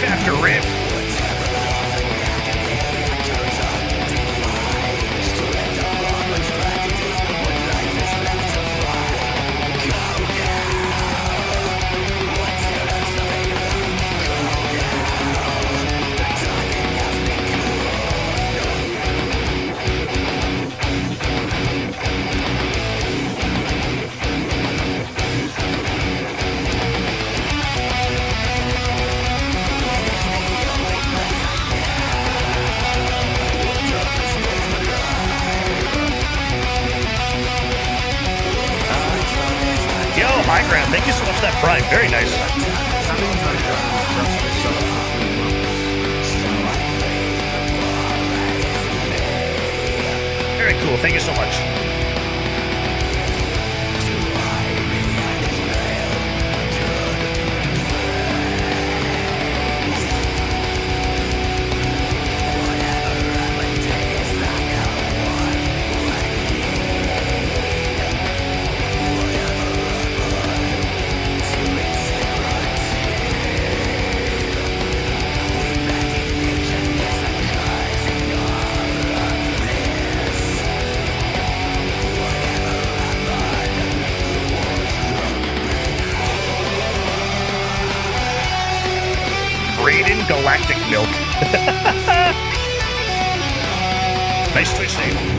after riff. Yo, high ground. Thank you so much for that prime. Very nice. Very cool. Thank you so much. Raiden Galactic Milk. Nice Twitch name.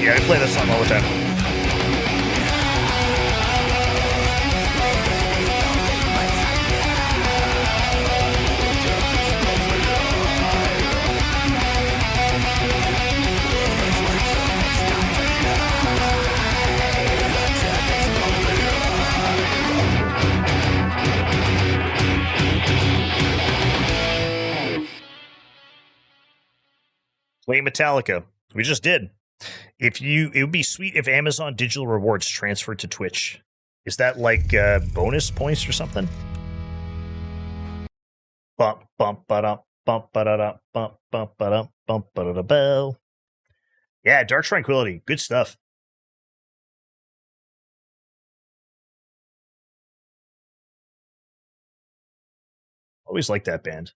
Yeah, I play this song all the time. Play Metallica. We just did. It would be sweet if Amazon digital rewards transferred to Twitch. Is that like bonus points or something? Bump bump ba bump ba bump bump ba bump ba bell. Yeah, Dark Tranquility, good stuff. Always like that band.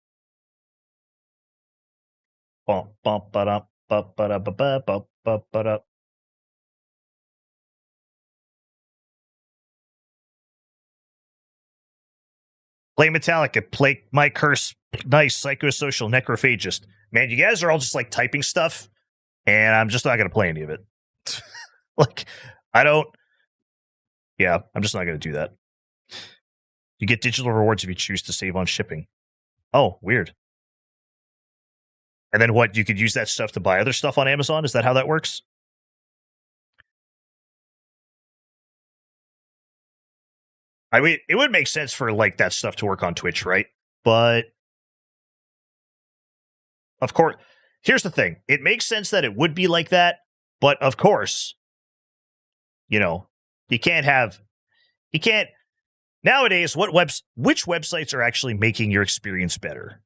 Bump bump ba bump ba bump ba. Play Metallica, play My Curse, nice, psychosocial, necrophagist. Man, you guys are all just like typing stuff, and I'm just not going to play any of it. Like, I don't. Yeah, I'm just not going to do that. You get digital rewards if you choose to save on shipping. Oh, weird. And then what? You could use that stuff to buy other stuff on Amazon? Is that how that works? I mean, it would make sense for like that stuff to work on Twitch, right? But of course, here's the thing. It makes sense that it would be like that, but of course, you know, you can't nowadays, which websites are actually making your experience better?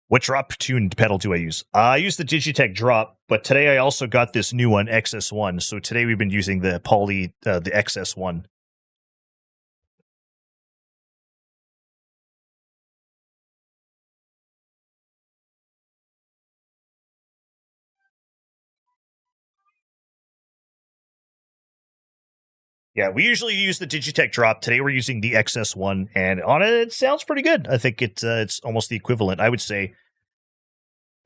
What drop tune pedal do I use? I use the Digitech drop, but today I also got this new one, XS1. So today we've been using the Poly, the XS1. Yeah, we usually use the Digitech drop. Today we're using the XS1, and on it sounds pretty good. I think it's almost the equivalent. I would say,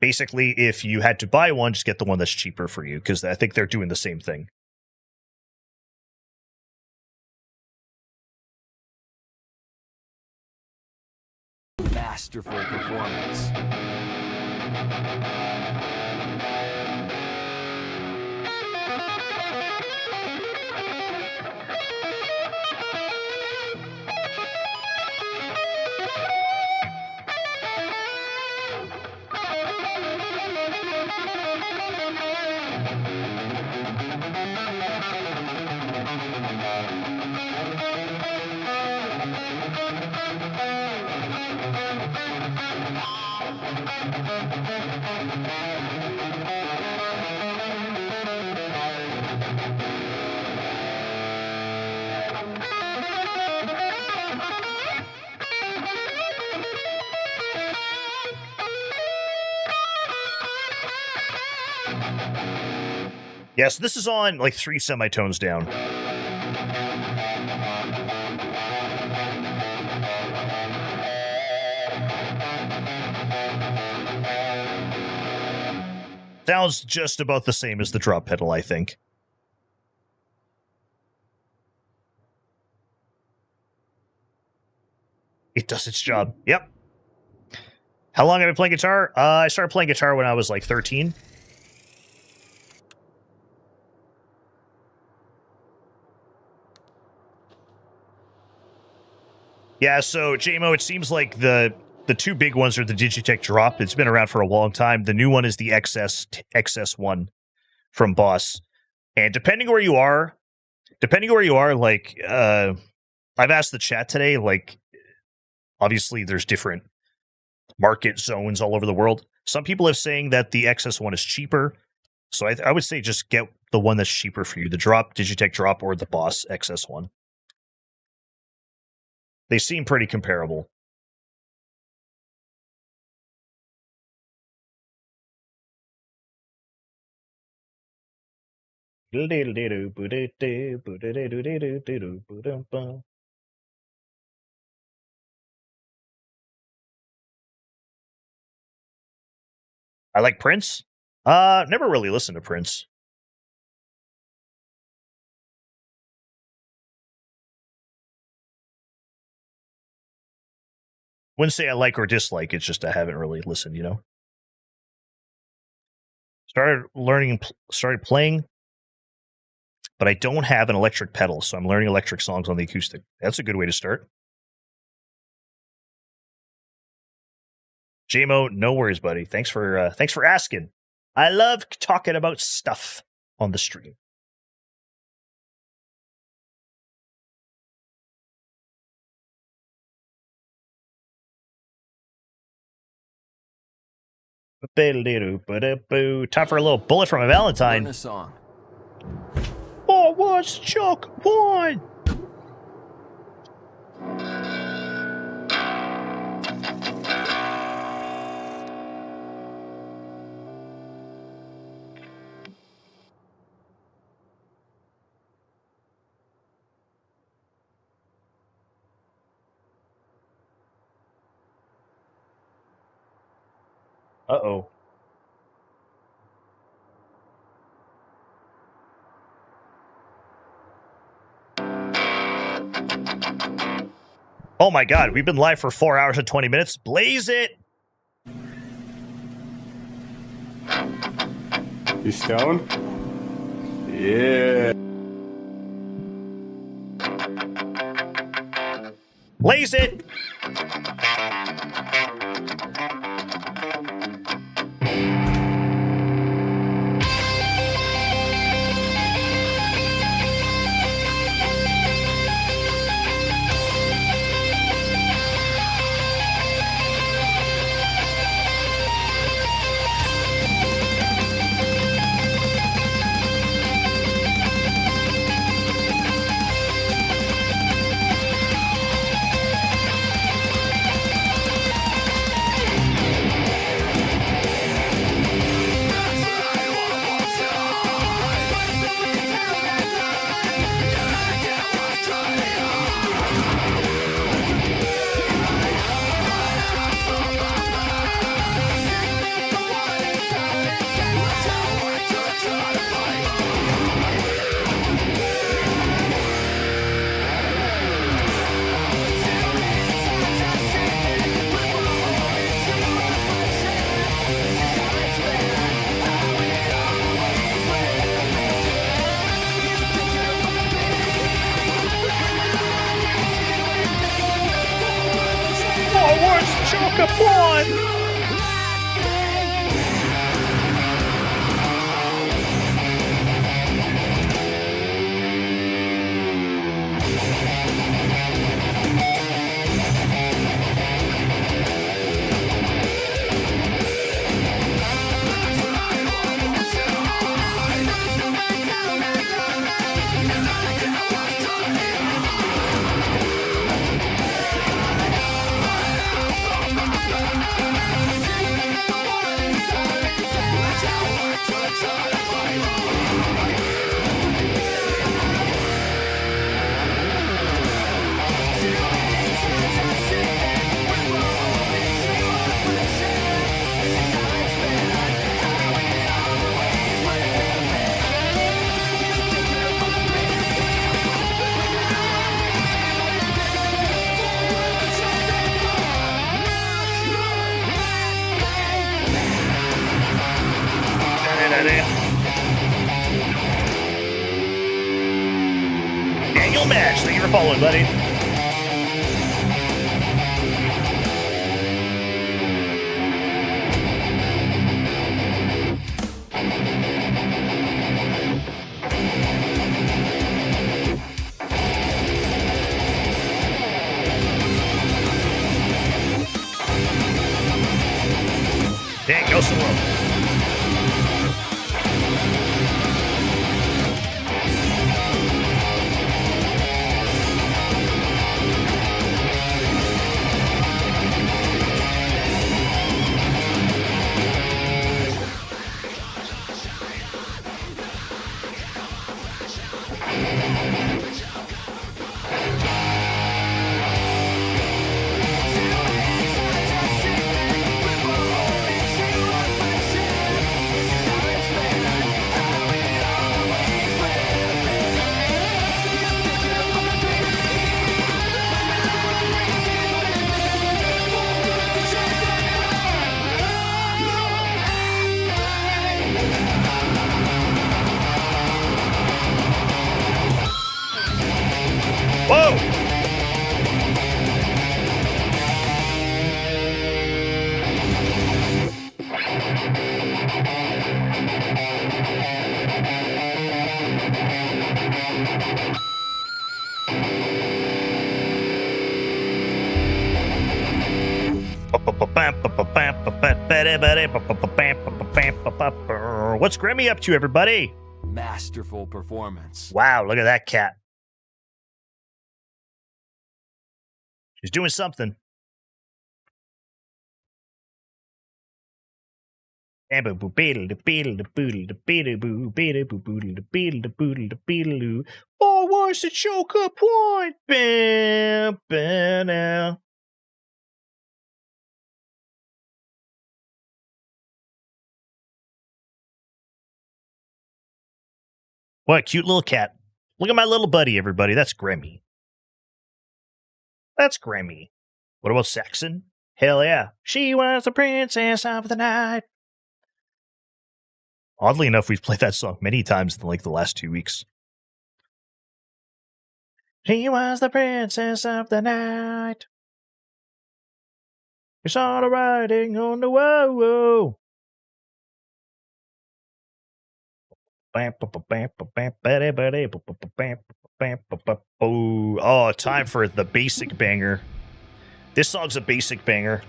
basically, if you had to buy one, just get the one that's cheaper for you, because I think they're doing the same thing. Masterful performance. Yeah, so this is on like 3 semitones down. Sounds just about the same as the drop pedal, I think. It does its job. Yep. How long have I been playing guitar? I started playing guitar when I was like 13. Yeah, so JMO, it seems like the two big ones are the Digitech Drop. It's been around for a long time. The new one is the XS1 from Boss. And depending where you are, like I've asked the chat today, like obviously there's different market zones all over the world. Some people are saying that the XS1 is cheaper. So I would say just get the one that's cheaper for you, the Drop, Digitech Drop, or the Boss XS1. They seem pretty comparable. I like Prince. Never really listened to Prince. Wouldn't say I like or dislike. It's just I haven't really listened, you know. Started playing, but I don't have an electric pedal, so I'm learning electric songs on the acoustic. That's a good way to start. JMO, no worries, buddy. Thanks for asking. I love talking about stuff on the stream. Time for a little bullet from a Valentine. Learn a song. Oh, what's Chuck one? Uh-oh. Oh my god, we've been live for 4 hours and 20 minutes. Blaze it! You stoned? Yeah. Blaze it! you for following, buddy. Dang, go somewhere. Whoa! What's Grammy up to, everybody? Masterful performance. Wow, look at that cat. She's doing something. Oh, what's the choker point? What a cute little cat. Look at my little buddy, everybody. That's Grammy. That's Grammy. What about Saxon? Hell yeah. She was the princess of the night. Oddly enough, we've played that song many times in like the last 2 weeks. She was the princess of the night. You saw the writing on the wall. Oh, time for the basic banger. This song's a basic banger.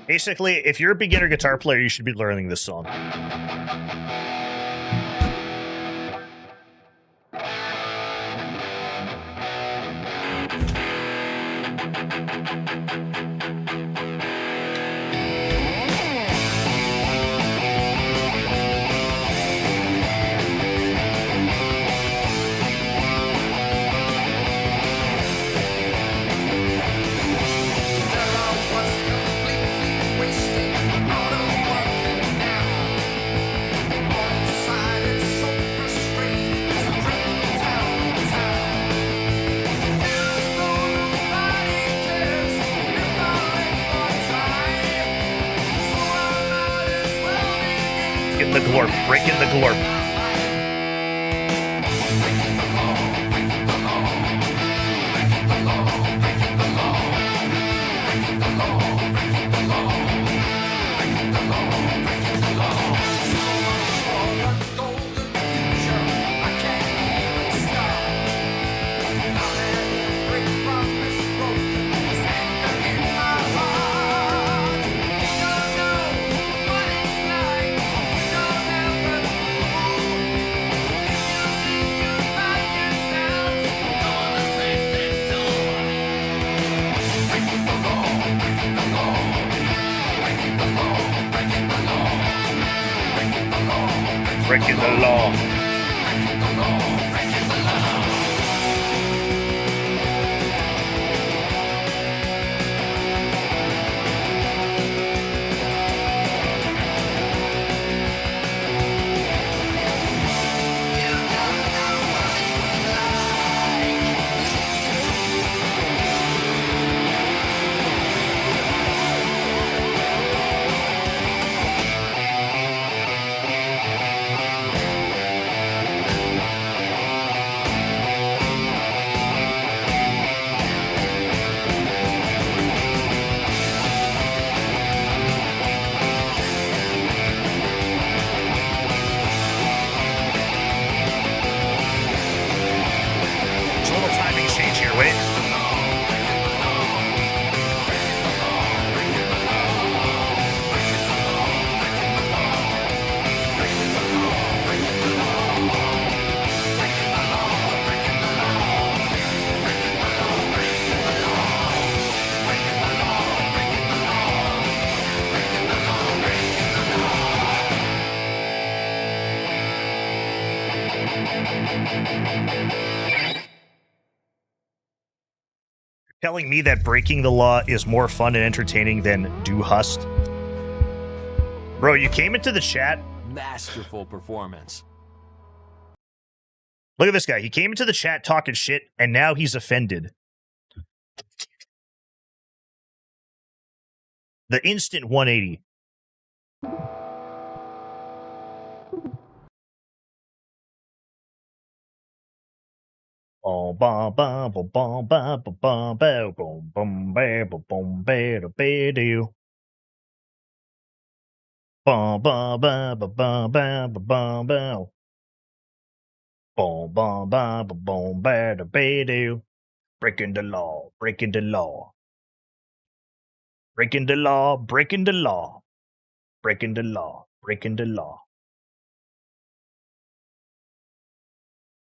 Basically, if you're a beginner guitar player, you should be learning this song. The glorp, breaking the glorp. Breaking the law. Telling me that breaking the law is more fun and entertaining than do hust. Bro, you came into the chat. Masterful performance. Look at this guy. He came into the chat talking shit, and now he's offended. The instant 180. Oh, ba ba ba ba ba ba ba ba boom boom ba ba boom ba da ba do. Ba ba ba ba ba ba ba ba ba. Boom ba ba ba boom ba da ba do. Breaking the law, breaking the law. Breaking the law, breaking the law. Breaking the law, breaking the law.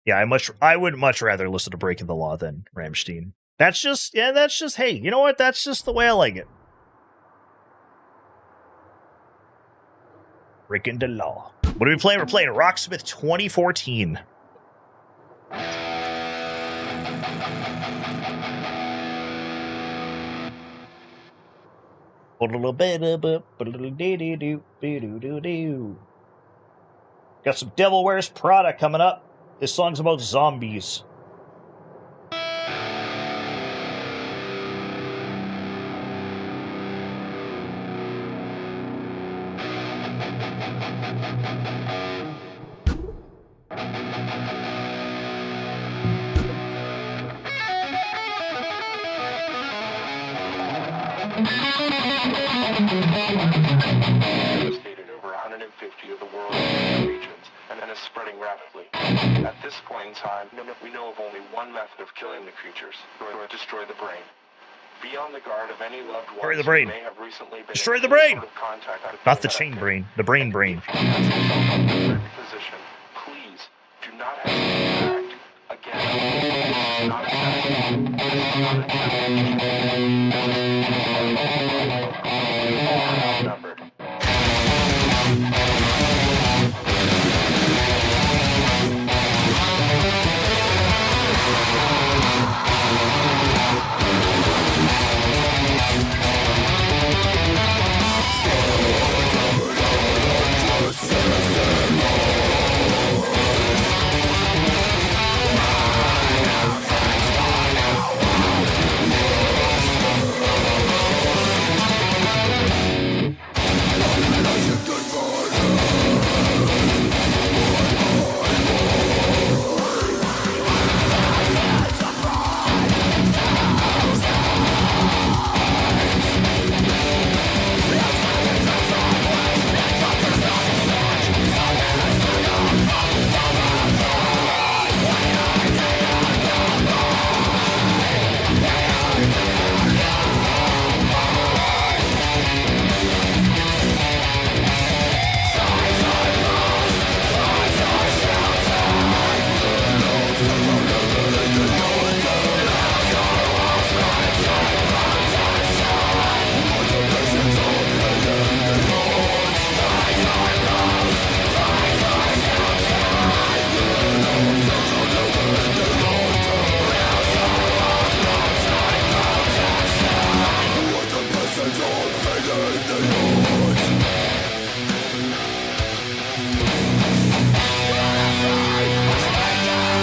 Yeah, I would much rather listen to Breaking the Law than Rammstein. That's just, hey, you know what? That's just the way I like it. Breaking the Law. What are we playing? We're playing Rocksmith 2014. Got some Devil Wears Prada coming up. This song's about zombies. Devastated over 150 of the world's regions, and then is spreading rapidly. At this point in time, we know of only one method of killing the creatures: destroy the brain. Be on the guard of any loved ones Destroy the brain. who may have recently been Destroy in the any brain. sort of contact with Not the that chain activity. brain, the brain brain. If you find yourself in a threatened position, please do not hesitate to act. Again, this is not a challenge. This is not a challenge. You are outnumbered.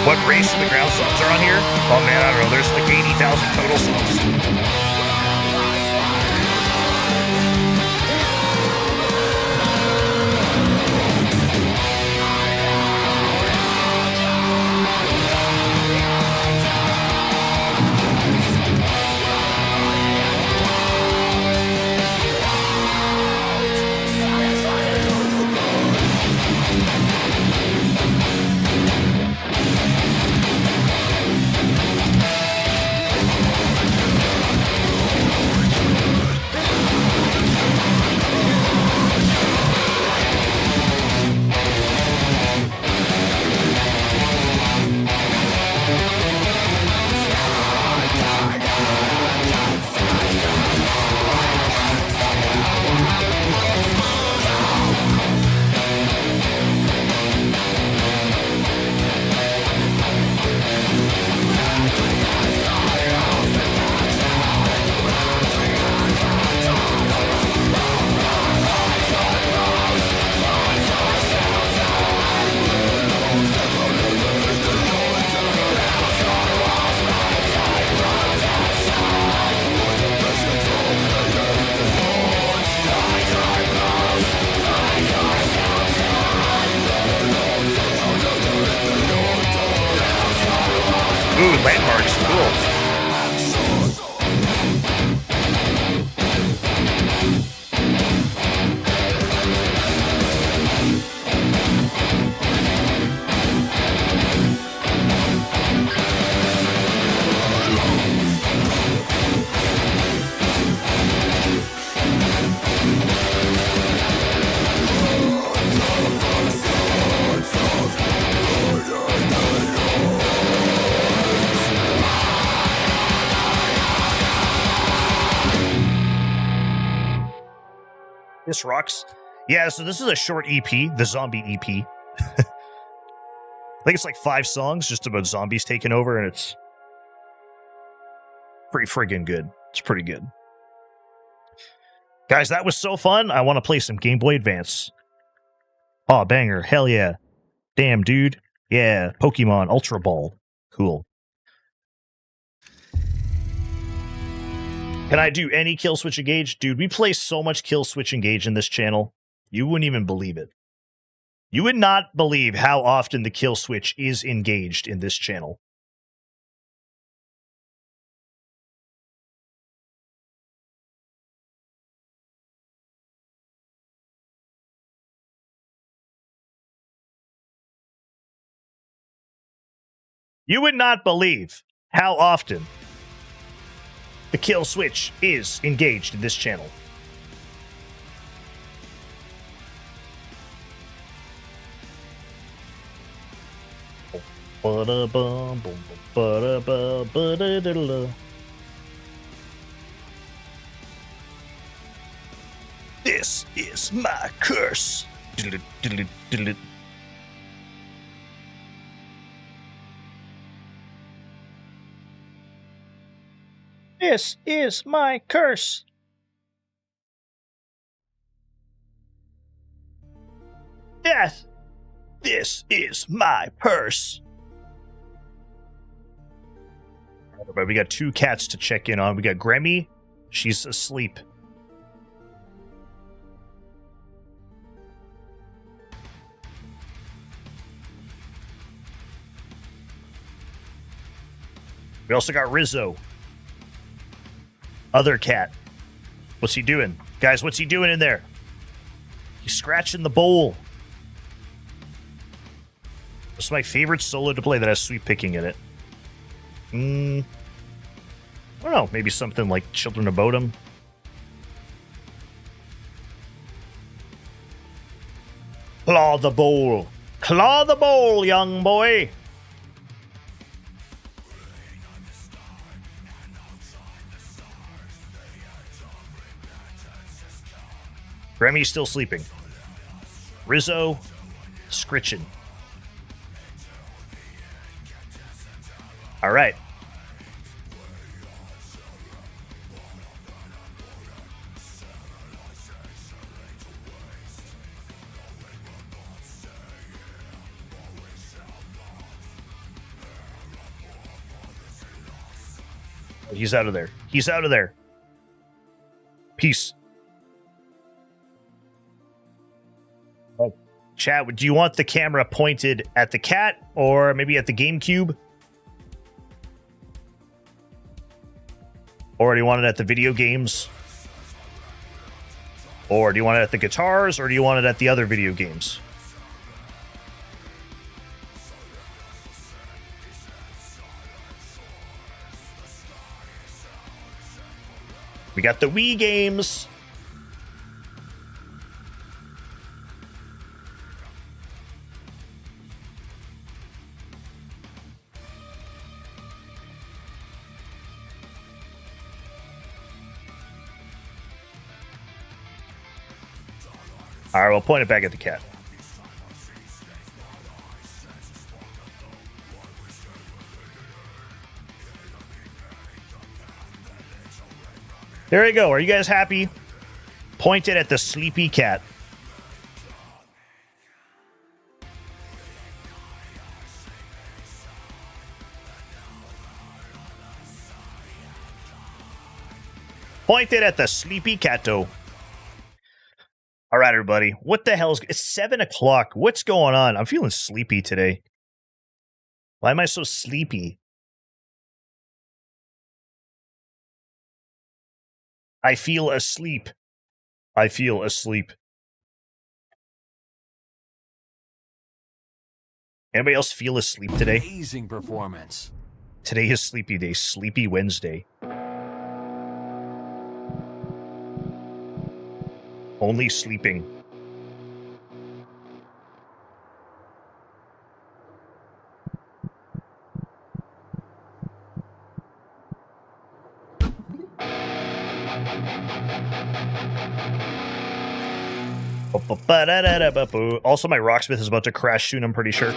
What race of the ground subs are on here? Oh man, I don't know. There's like 80,000 total subs. This rocks. Yeah, so this is a short EP, the zombie EP. I think it's like 5 songs just about zombies taking over, and it's pretty friggin' good. It's pretty good. Guys, that was so fun. I want to play some Game Boy Advance. Aw, banger. Hell yeah. Damn, dude. Yeah, Pokemon Ultra Ball. Cool. Can I do any kill switch engage? Dude, we play so much kill switch engage in this channel. You wouldn't even believe it. You would not believe how often the kill switch is engaged in this channel. You would not believe how often the kill switch is engaged in this channel. This is my curse. This is my curse. Death. This is my purse. All right, we got 2 cats to check in on. We got Grammy. She's asleep. We also got Rizzo. Other cat. What's he doing? Guys, what's he doing in there? He's scratching the bowl. It's my favorite solo to play that has sweep picking in it. I don't know. Maybe something like Children of Bodom. Claw the bowl. Claw the bowl, young boy. Grammy's still sleeping. Rizzo, scritching. All right. He's out of there. He's out of there. Peace. Chat, do you want the camera pointed at the cat or maybe at the GameCube? Or do you want it at the video games? Or do you want it at the guitars or do you want it at the other video games? We got the Wii games. All right, we'll point it back at the cat. There you go. Are you guys happy? Point it at the sleepy cat. Point it at the sleepy catto. All right, everybody. What the hell is... It's 7 o'clock. What's going on? I'm feeling sleepy today. Why am I so sleepy? I feel asleep. I feel asleep. Anybody else feel asleep today? Amazing performance. Today is sleepy day. Sleepy Wednesday. Only sleeping. Also, my Rocksmith is about to crash soon, I'm pretty sure.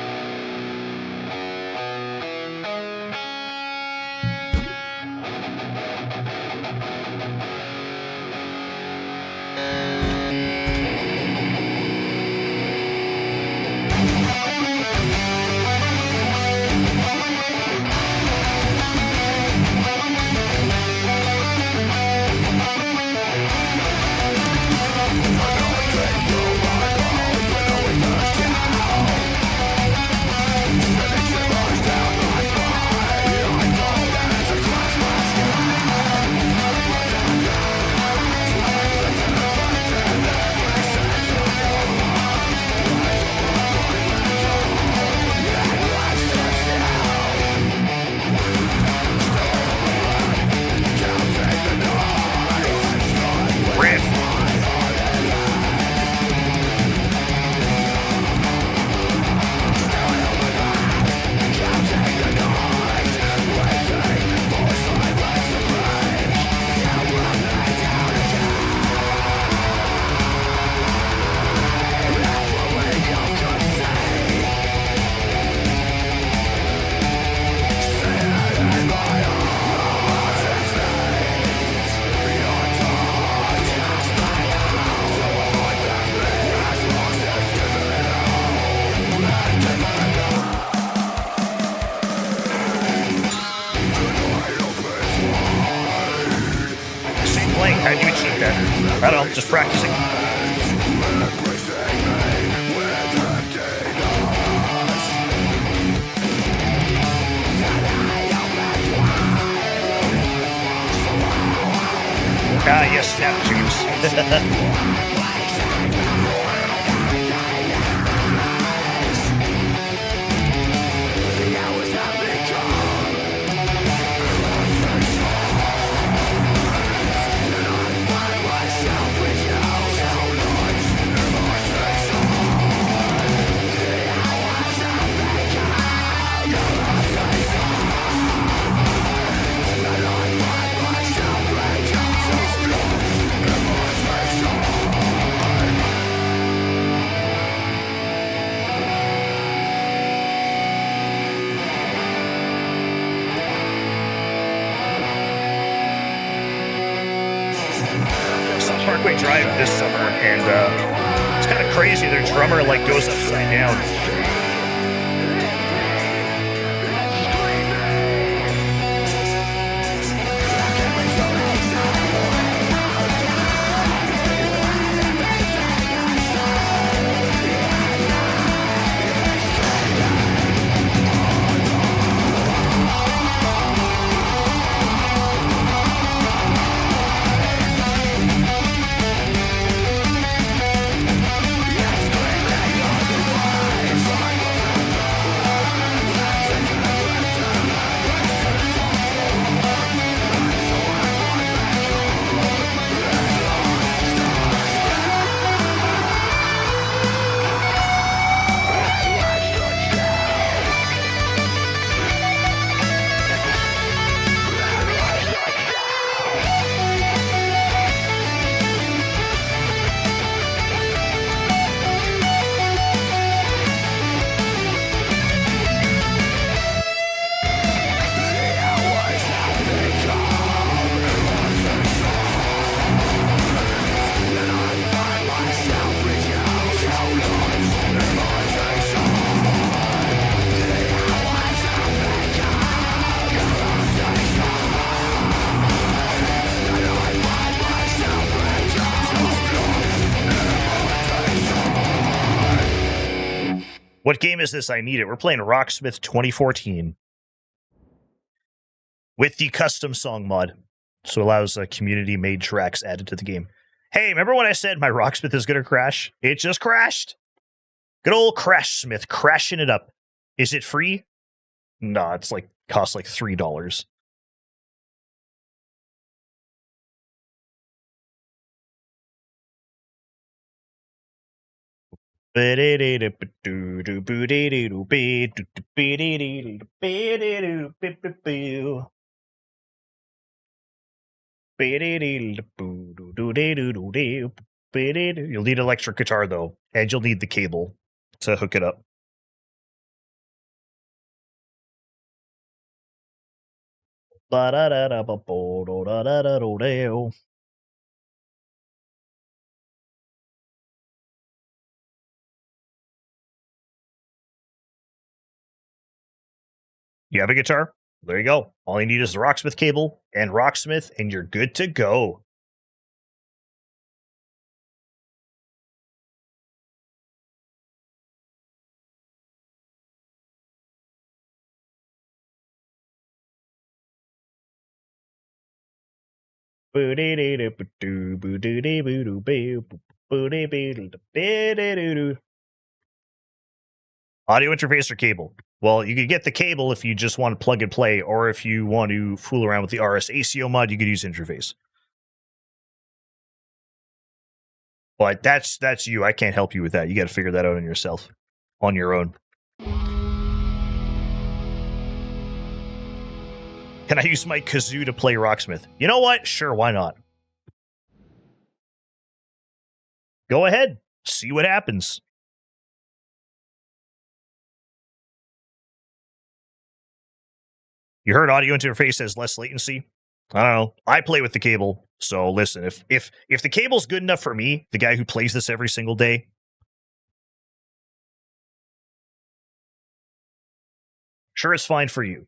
Riff. Same playing. How do you achieve that? I don't know, just practicing. Ah, yes, snap juice. Parkway Drive this summer, and it's kind of crazy. Their drummer like goes upside down. What game is this? I need it. We're playing Rocksmith 2014 with the custom song mod, so it allows community-made tracks added to the game. Hey, remember when I said my Rocksmith is going to crash? It just crashed. Good old Crashsmith, crashing it up. Is it free? No, it's like costs like $3. You'll need an electric guitar, though, and you'll need the cable to hook it up. You have a guitar? There you go. All you need is the Rocksmith cable and Rocksmith, and you're good to go. Audio interface or cable? Well, you could get the cable if you just want to plug and play, or if you want to fool around with the RS ACO mod, you could use interface. But that's you. I can't help you with that. You got to figure that out on yourself, on your own. Can I use my kazoo to play Rocksmith? You know what? Sure, why not? Go ahead. See what happens. You heard audio interface has less latency? I don't know. I play with the cable. So listen, if the cable's good enough for me, the guy who plays this every single day, sure, it's fine for you.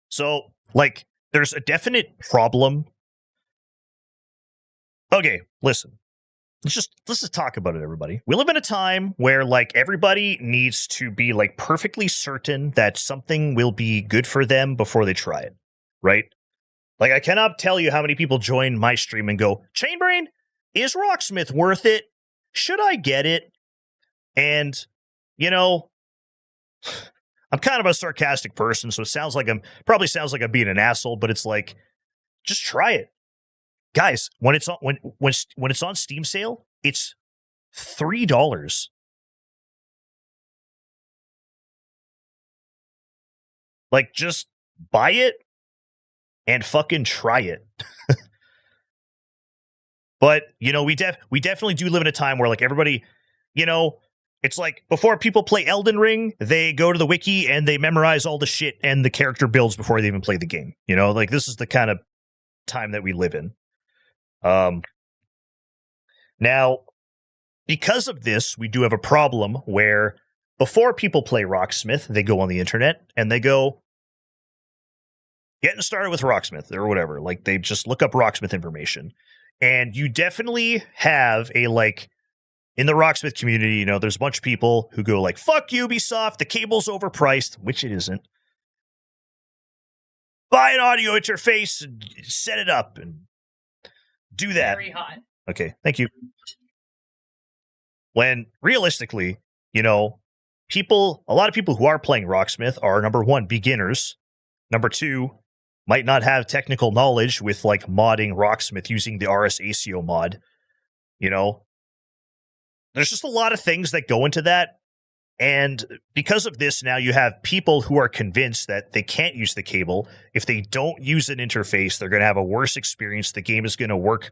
So, like, there's a definite problem. Okay, listen. Let's just talk about it, everybody. We live in a time where, like, everybody needs to be, like, perfectly certain that something will be good for them before they try it, right? Like, I cannot tell you how many people join my stream and go, Chainbrain, is Rocksmith worth it? Should I get it? And, you know, I'm kind of a sarcastic person, so it sounds like I'm being an asshole, but it's like, just try it. Guys, when it's on Steam sale, it's $3. Like, just buy it and fucking try it. But, you know, we definitely do live in a time where, like, everybody, you know, it's like before people play Elden Ring, they go to the wiki and they memorize all the shit and the character builds before they even play the game. You know, like, this is the kind of time that we live in. Now, because of this, we do have a problem where before people play Rocksmith, they go on the internet and they go, getting started with Rocksmith or whatever. Like, they just look up Rocksmith information. And you definitely have a, like, in the Rocksmith community, you know, there's a bunch of people who go like, fuck Ubisoft, the cable's overpriced, which it isn't. Buy an audio interface and set it up and do that. Very hot. Okay, thank you. When realistically, you know, a lot of people who are playing Rocksmith are, number one, beginners. Number two, might not have technical knowledge with, like, modding Rocksmith using the RS ACO mod. You know, there's just a lot of things that go into that. And because of this, now you have people who are convinced that they can't use the cable. If they don't use an interface, they're going to have a worse experience. The game is going to work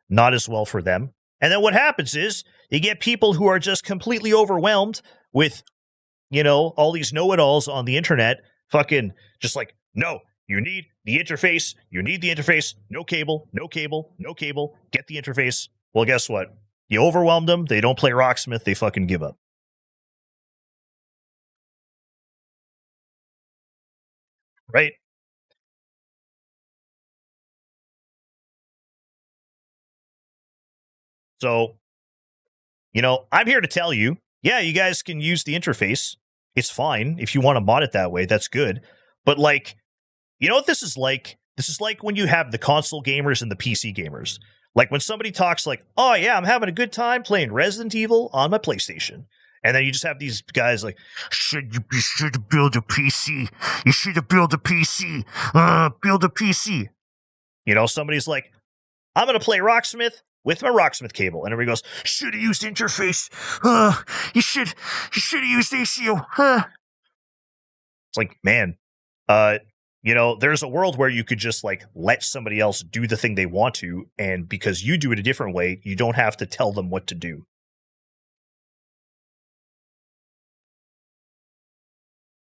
not as well for them. And then what happens is you get people who are just completely overwhelmed with, you know, all these know-it-alls on the internet, fucking just like, no, you need the interface. You need the interface. No cable, no cable, no cable. Get the interface. Well, guess what? You overwhelmed them. They don't play Rocksmith. They fucking give up. Right? So, you know, I'm here to tell you, yeah, you guys can use the interface. It's fine. If you want to mod it that way, that's good. But, like, you know what this is like? This is like when you have the console gamers and the PC gamers. Like when somebody talks like, oh yeah, I'm having a good time playing Resident Evil on my PlayStation. And then you just have these guys like, you should build a PC. You should build a PC. Build a PC. You know, somebody's like, I'm going to play Rocksmith with my Rocksmith cable. And everybody goes, should have used interface. You should have used ACO. It's like, man, you know, there's a world where you could just like let somebody else do the thing they want to. And because you do it a different way, you don't have to tell them what to do.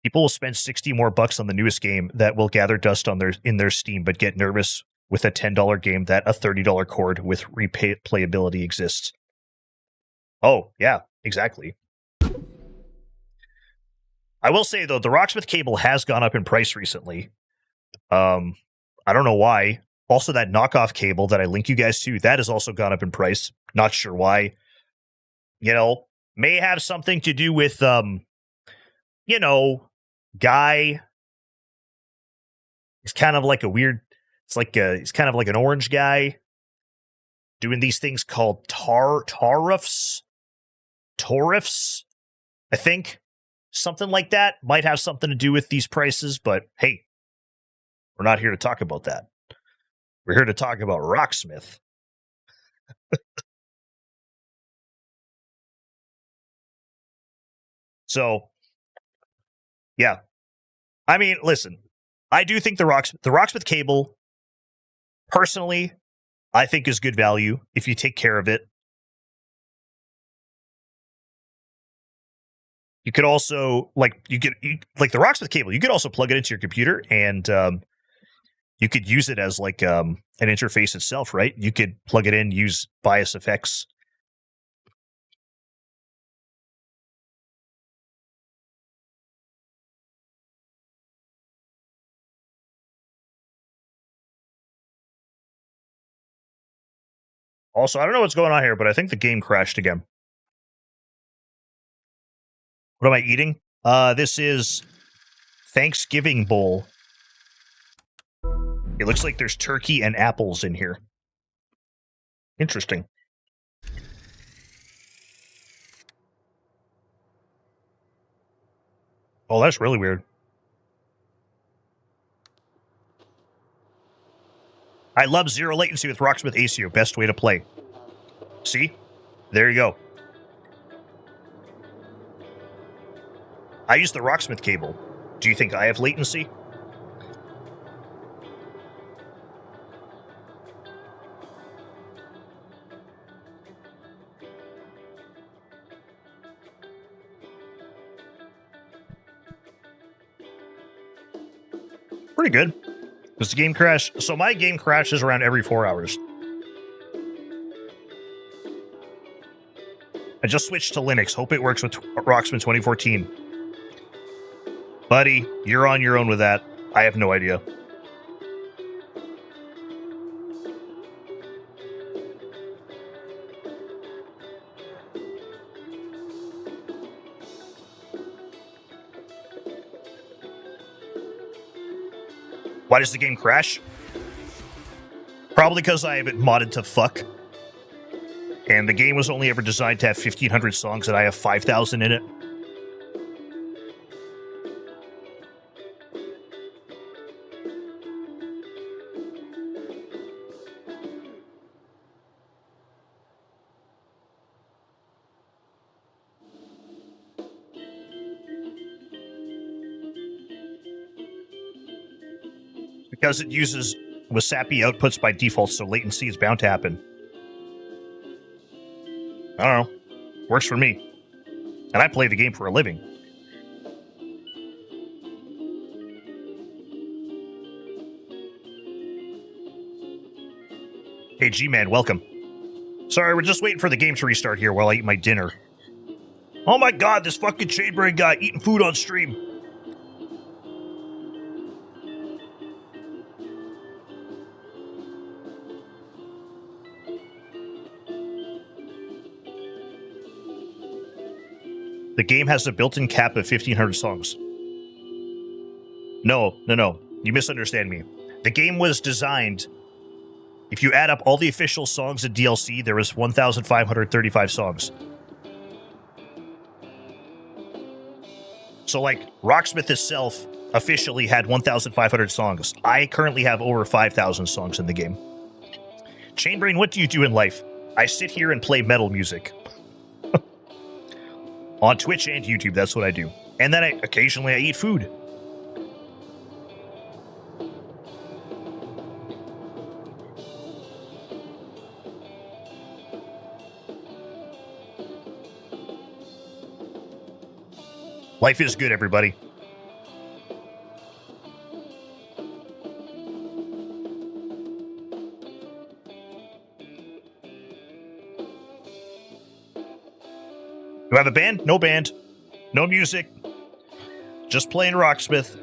People will spend $60 more on the newest game that will gather dust on in their Steam, but get nervous with a $10 game that a $30 cord with replayability exists. Oh, yeah, exactly. I will say, though, the Rocksmith cable has gone up in price recently. I don't know why. Also, that knockoff cable that I link you guys to, that has also gone up in price. Not sure why. You know, may have something to do with, you know, guy. He's kind of like a weird, he's kind of like an orange guy doing these things called tariffs, I think. Something like that might have something to do with these prices, but hey, we're not here to talk about that. We're here to talk about Rocksmith. So, yeah. I mean, listen, I do think the Rocksmith cable, personally, I think is good value if you take care of it. You could also, like the Rocksmith cable, you could also plug it into your computer and you could use it as like an interface itself, right? You could plug it in, use bias effects. Also, I don't know what's going on here, but I think the game crashed again. What am I eating? This is Thanksgiving bowl. It looks like there's turkey and apples in here. Interesting. Oh, that's really weird. I love zero latency with Rocksmith ACO. Best way to play. See? There you go. I use the Rocksmith cable. Do you think I have latency? Pretty good. Does the game crash? So my game crashes around every 4 hours. I just switched to Linux. Hope it works with Rocksmith 2014. Buddy, you're on your own with that. I have no idea. Why does the game crash? Probably because I have it modded to fuck. And the game was only ever designed to have 1,500 songs, and I have 5,000 in it. Because it uses Wasapi outputs by default, so latency is bound to happen. I don't know. Works for me. And I play the game for a living. Hey, G-Man, welcome. Sorry, we're just waiting for the game to restart here while I eat my dinner. Oh my god, this fucking Chainbrain guy eating food on stream. The game has a built-in cap of 1,500 songs. No. You misunderstand me. The game was designed If you add up all the official songs in DLC, there was 1,535 songs. So, like, Rocksmith itself officially had 1,500 songs. I currently have over 5,000 songs in the game. Chainbrain, what do you do in life? I sit here and play metal music. On Twitch and YouTube, that's what I do. And then occasionally I eat food. Life is good, everybody. You have a band? No band. No music. Just playing Rocksmith.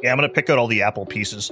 Yeah, I'm gonna pick out all the apple pieces.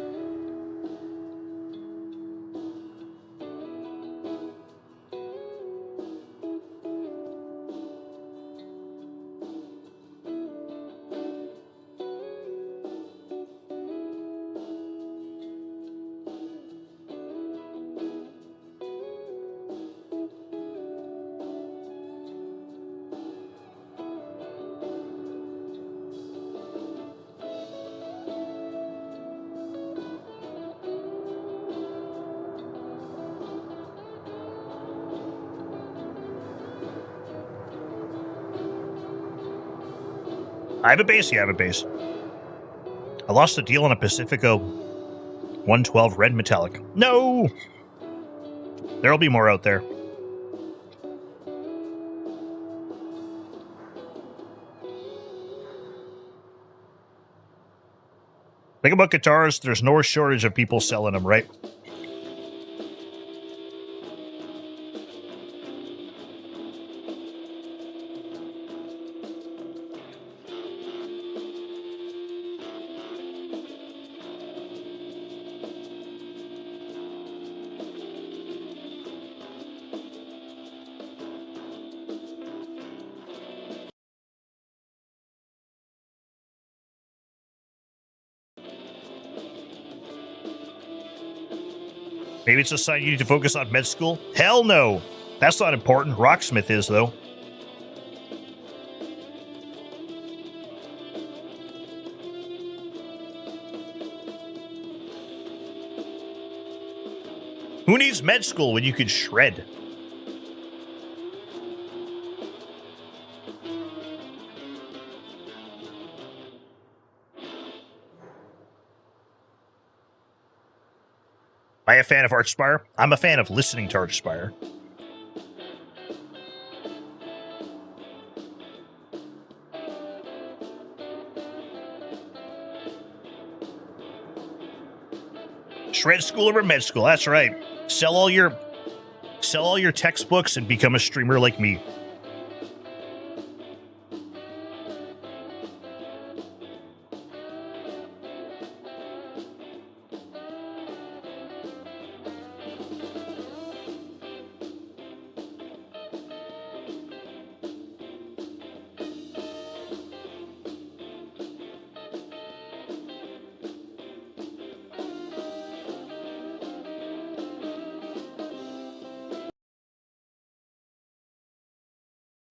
I have a base. Yeah, I have a base. I lost a deal on a Pacifico 112 red metallic. No! There'll be more out there. Think about guitars, there's no shortage of people selling them, right? Maybe it's a sign you need to focus on med school? Hell no! That's not important. Rocksmith is, though. Who needs med school when you could shred? Am I a fan of Archspire? I'm a fan of listening to Archspire. Shred school over med school, that's right. Sell all your textbooks and become a streamer like me.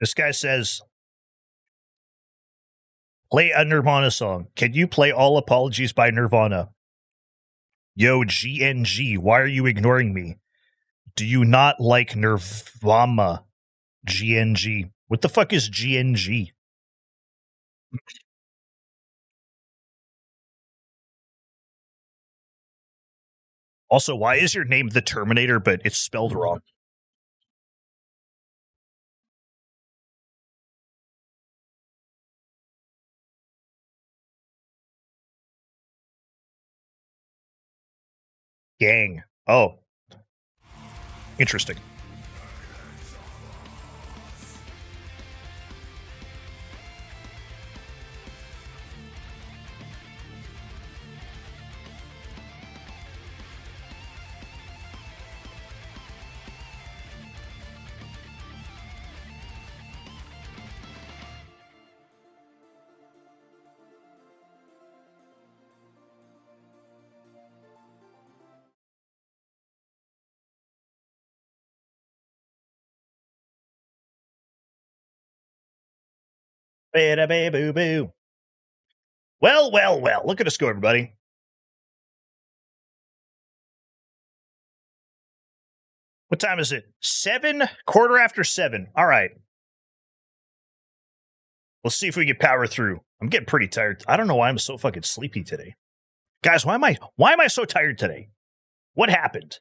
This guy says, play a Nirvana song. Can you play All Apologies by Nirvana? Yo, GNG, why are you ignoring me? Do you not like Nirvana? GNG. What the fuck is GNG? Also, why is your name The Terminator, but it's spelled wrong? Gang. Oh. Interesting. Boo. Well. Look at us go, everybody. What time is it? 7? Quarter after 7. All right. We'll see if we can power through. I'm getting pretty tired. I don't know why I'm so fucking sleepy today. Guys, why am I so tired today? What happened?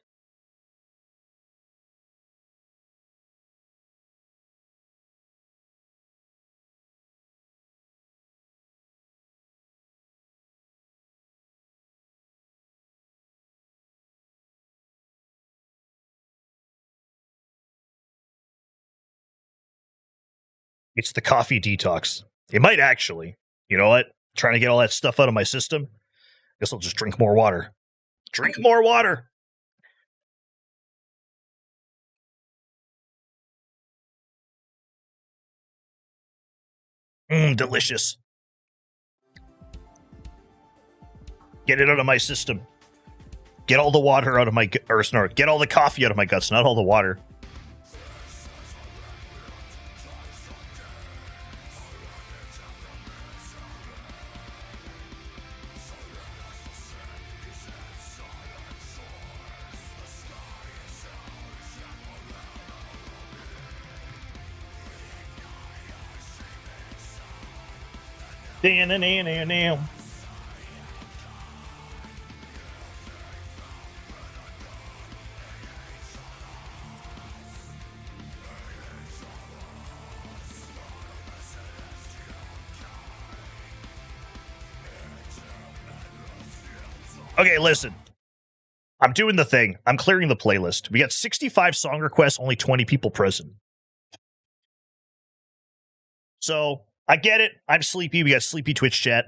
It's the coffee detox. It might actually. You know what? Trying to get all that stuff out of my system. Guess I'll just drink more water. Drink more water. Delicious. Get it out of my system. Get all the water out of my get all the coffee out of my guts, not all the water. Damn. Okay, listen. I'm doing the thing. I'm clearing the playlist. We got 65 song requests, only 20 people present. So, I get it. I'm sleepy. We got sleepy Twitch chat.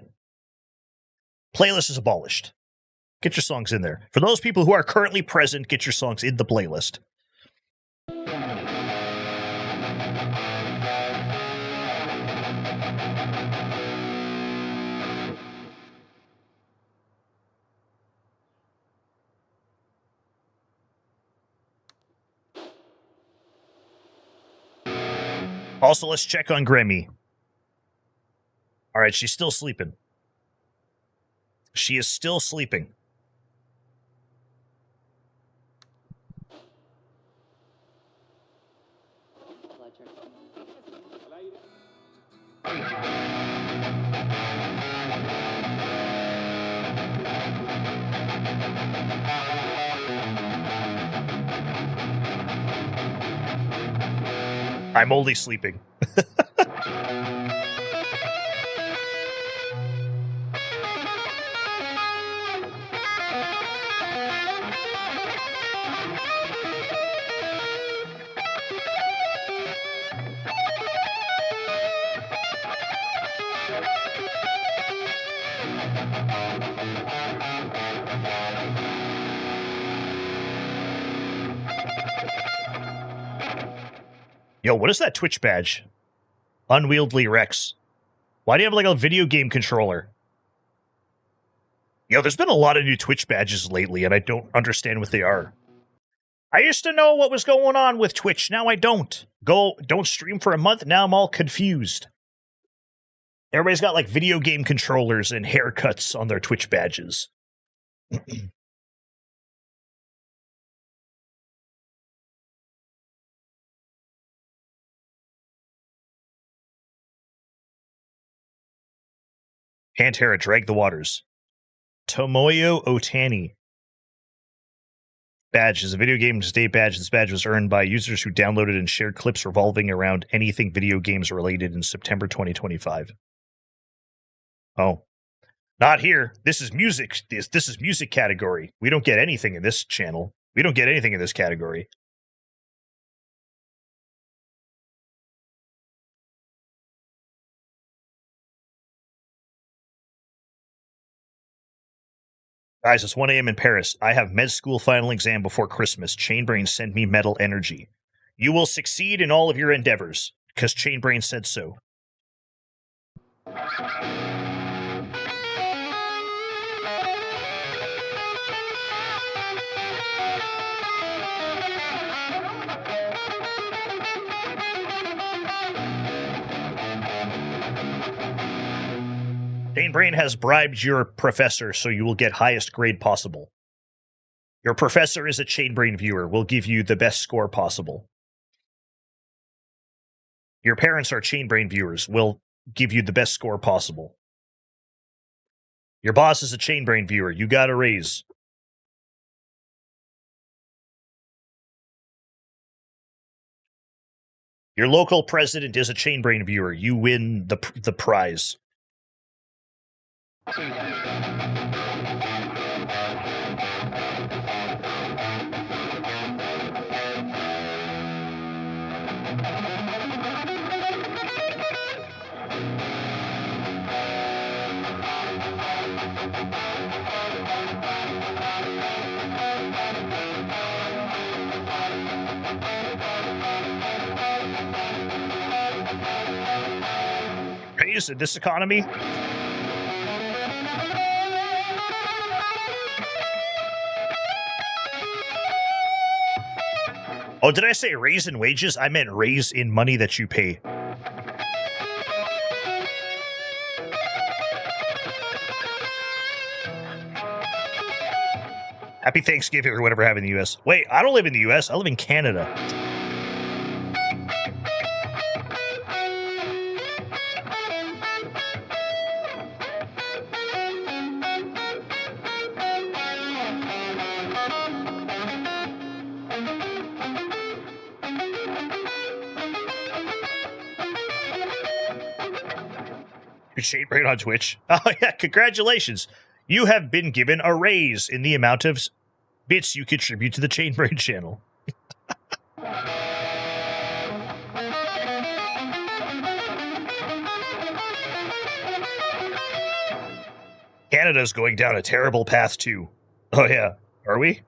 Playlist is abolished. Get your songs in there. For those people who are currently present, get your songs in the playlist. Also, let's check on Grammy. All right, she's still sleeping. She is still sleeping. I'm only sleeping. Yo, what is that Twitch badge? Unwieldy Rex. Why do you have like a video game controller? Yo, there's been a lot of new Twitch badges lately, and I don't understand what they are. I used to know what was going on with Twitch. Now I don't. Don't stream for a month. Now I'm all confused. Everybody's got like video game controllers and haircuts on their Twitch badges. Pantera, Drag the Waters. Tomoyo Otani. Badge is a video game state badge. This badge was earned by users who downloaded and shared clips revolving around anything video games related in September 2025. Oh. Not here. This is music. This is music category. We don't get anything in this channel. We don't get anything in this category. Guys, it's 1 a.m. in Paris. I have med school final exam before Christmas. Chainbrain send me metal energy. You will succeed in all of your endeavors, because Chainbrain said so. Chainbrain has bribed your professor so you will get highest grade possible. Your professor is a Chainbrain viewer. Will give you the best score possible. Your parents are Chainbrain viewers. Will give you the best score possible. Your boss is a Chainbrain viewer. You got a raise. Your local president is a Chainbrain viewer. You win the prize. Raise in this economy? Oh, did I say raise in wages? I meant raise in money that you pay. Happy Thanksgiving or whatever happened in the US. Wait, I don't live in the US. I live in Canada. Chainbrain on Twitch. Oh yeah, congratulations. You have been given a raise in the amount of bits you contribute to the Chainbrain channel. Canada's going down a terrible path too. Oh yeah, are we?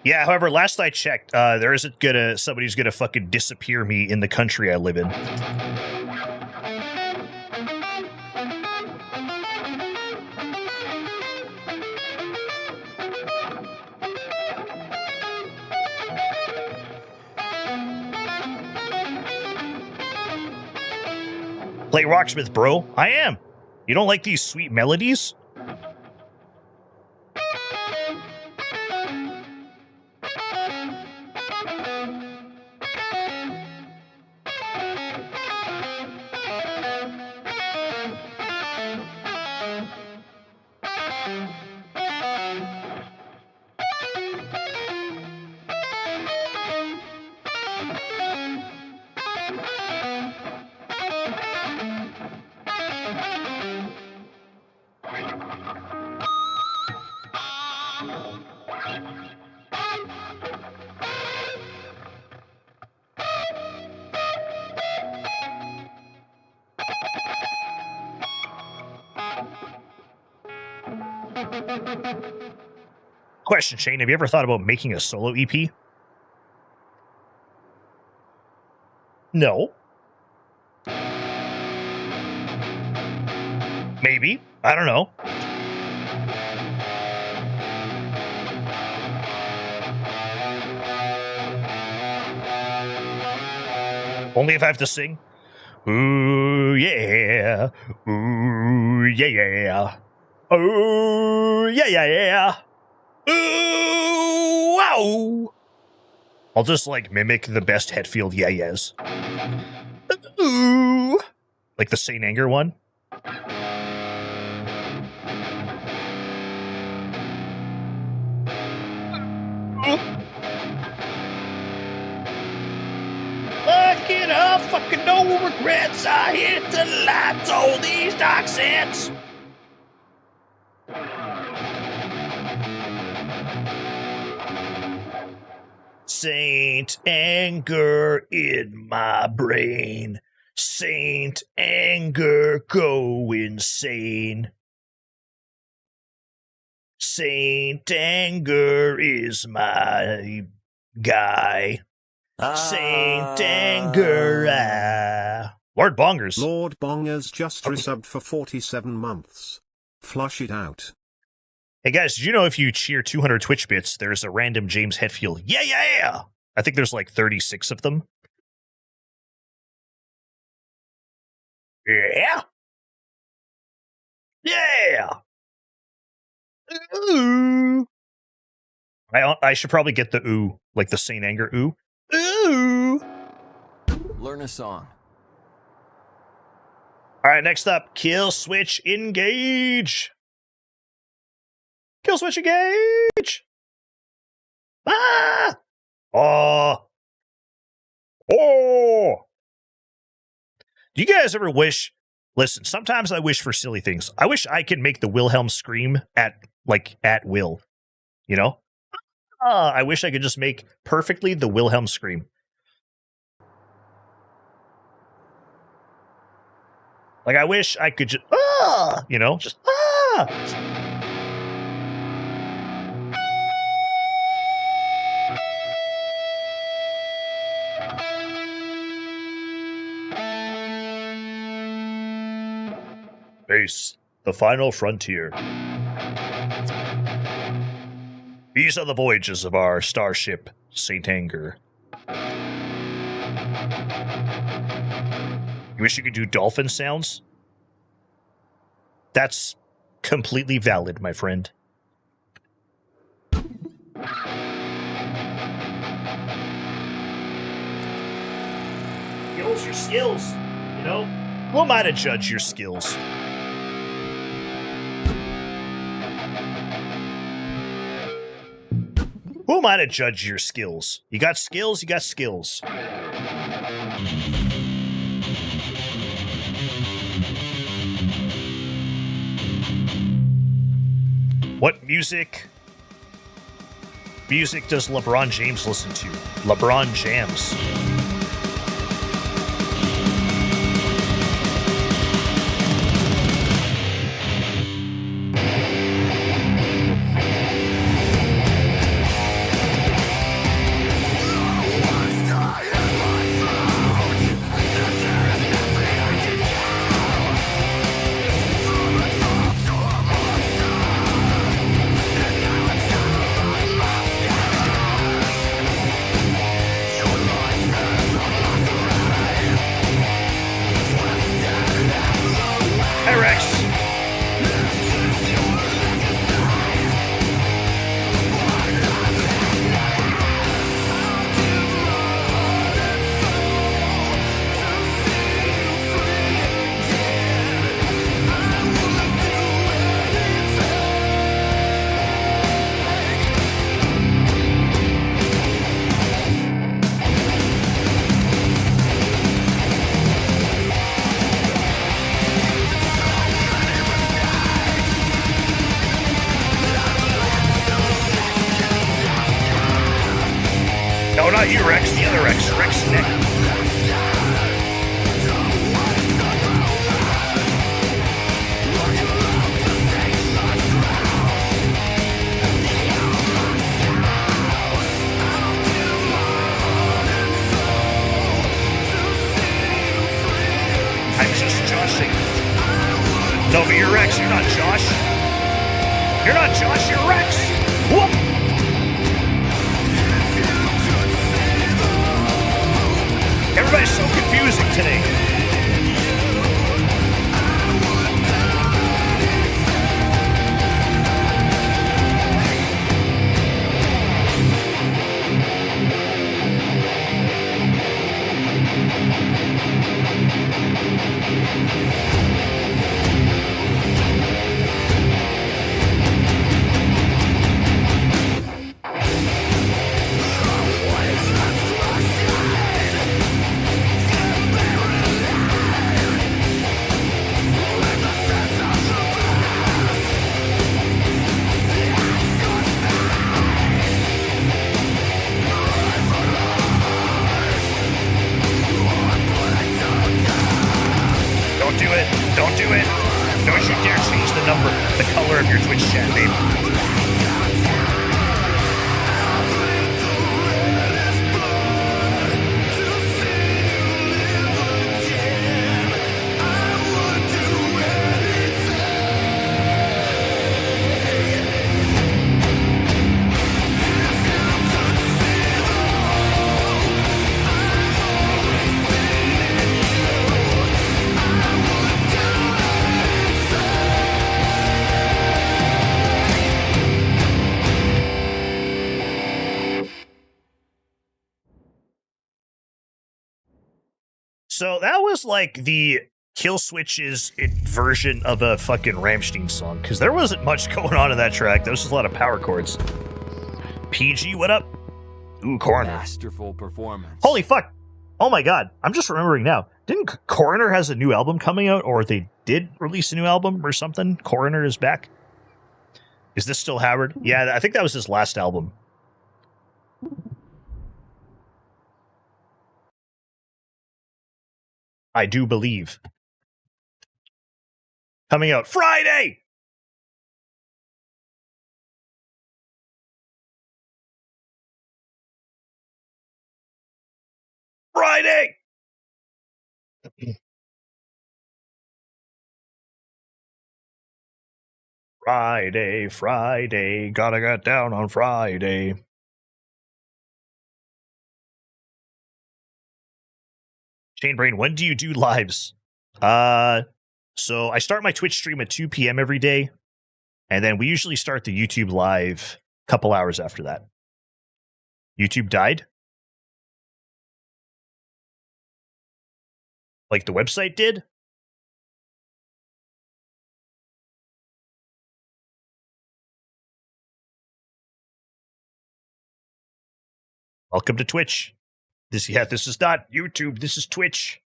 Yeah, however, last I checked, there isn't somebody's gonna fucking disappear me in the country I live in. Play Rocksmith, bro. I am. You don't like these sweet melodies? Question, Shane, have you ever thought about making a solo EP? No. Maybe. I don't know. Only if I have to sing. Ooh, yeah. Ooh, yeah, yeah. Ooh, yeah, yeah, yeah. Ooh, wow. I'll just, like, mimic the best Hetfield yeah-yeahs. Ooh. Like the Saint Anger one. Fucking up, fucking no regrets. I hit the lights, all these dark sands. Saint Anger in my brain. Saint Anger, go insane. Saint Anger is my guy. Saint Anger. Lord Bongers. Lord Bongers just resubbed for 47 months. Flush it out. Hey guys, did you know if you cheer 200 Twitch bits, there's a random James Hetfield? Yeah, yeah, yeah. I think there's like 36 of them. Yeah. Yeah. Ooh. I should probably get the ooh, like the Saint Anger ooh. Ooh. Learn a song. All right, next up, Kill Switch Engage. Kill Switch Engage. Ah. Oh. Oh. Do you guys ever wish? Listen, sometimes I wish for silly things. I wish I could make the Wilhelm scream at will. You know? I wish I could just make perfectly the Wilhelm scream. Like, I wish I could just, you know, just, Base, the final frontier. These are the voyages of our starship, Saint Anger. You wish you could do dolphin sounds? That's completely valid, my friend. Skills, your skills. You know? Who am I to judge your skills? Who am I to judge your skills? You got skills, you got skills. What music does LeBron James listen to? LeBron jams. No, not you, Rex. The other Rex. Rex Nick. I'm just joshing. No, but you're Rex. You're not Josh. You're not Josh. You're Rex. Whoop. Everybody's so confusing today. Don't do it. Don't you dare change the number, the color of your Twitch chat, babe. So that was like the Kill Switch's version of a fucking Rammstein song, because there wasn't much going on in that track. There was just a lot of power chords. PG, what up? Ooh, Coroner. Masterful performance. Holy fuck. Oh my god. I'm just remembering now. Didn't Coroner has a new album coming out, or they did release a new album or something? Coroner is back. Is this still Howard? Yeah, I think that was his last album. I do believe. Coming out Friday! Friday! Friday, gotta get down on Friday. Chainbrain, when do you do lives? So I start my Twitch stream at 2 p.m. every day, and then we usually start the YouTube live a couple hours after that. YouTube died? Like the website did? Welcome to Twitch. This is not YouTube, this is Twitch.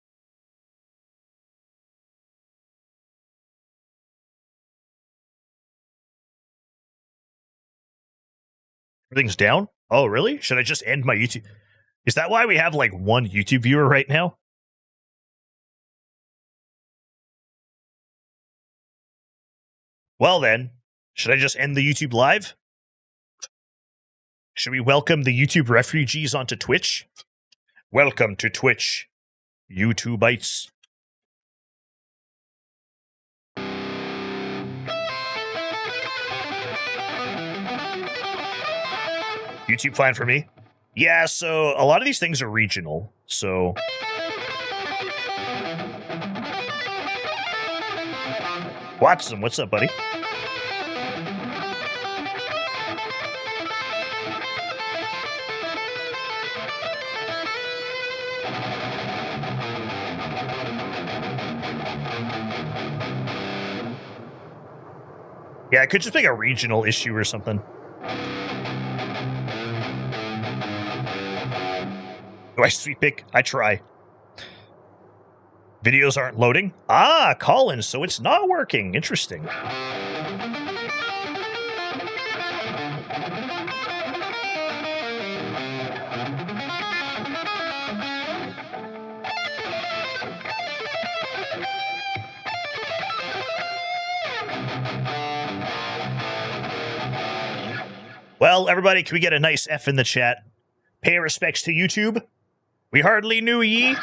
Everything's down? Oh, really? Should I just end my YouTube? Is that why we have like one YouTube viewer right now? Well then, should I just end the YouTube live? Should we welcome the YouTube refugees onto Twitch? Welcome to Twitch, YouTubeites. YouTube fine for me? Yeah, so a lot of these things are regional, so... Watson, what's up, buddy? Yeah, it could just be a regional issue or something. Do I sweep pick? I try. Videos aren't loading? Ah, Colin, so it's not working. Interesting. Well, everybody, can we get a nice F in the chat? Pay respects to YouTube. We hardly knew ye.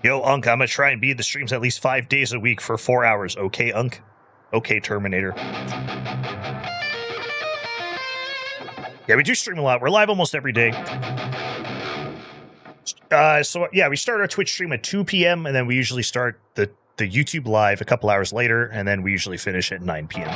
Yo, Unk, I'm gonna try and be at the streams at least 5 days a week for 4 hours. Okay, Unk? Okay, Terminator. Yeah, we do stream a lot. We're live almost every day. So, yeah, we start our Twitch stream at 2 p.m., and then we usually start the YouTube live a couple hours later, and then we usually finish at 9 p.m.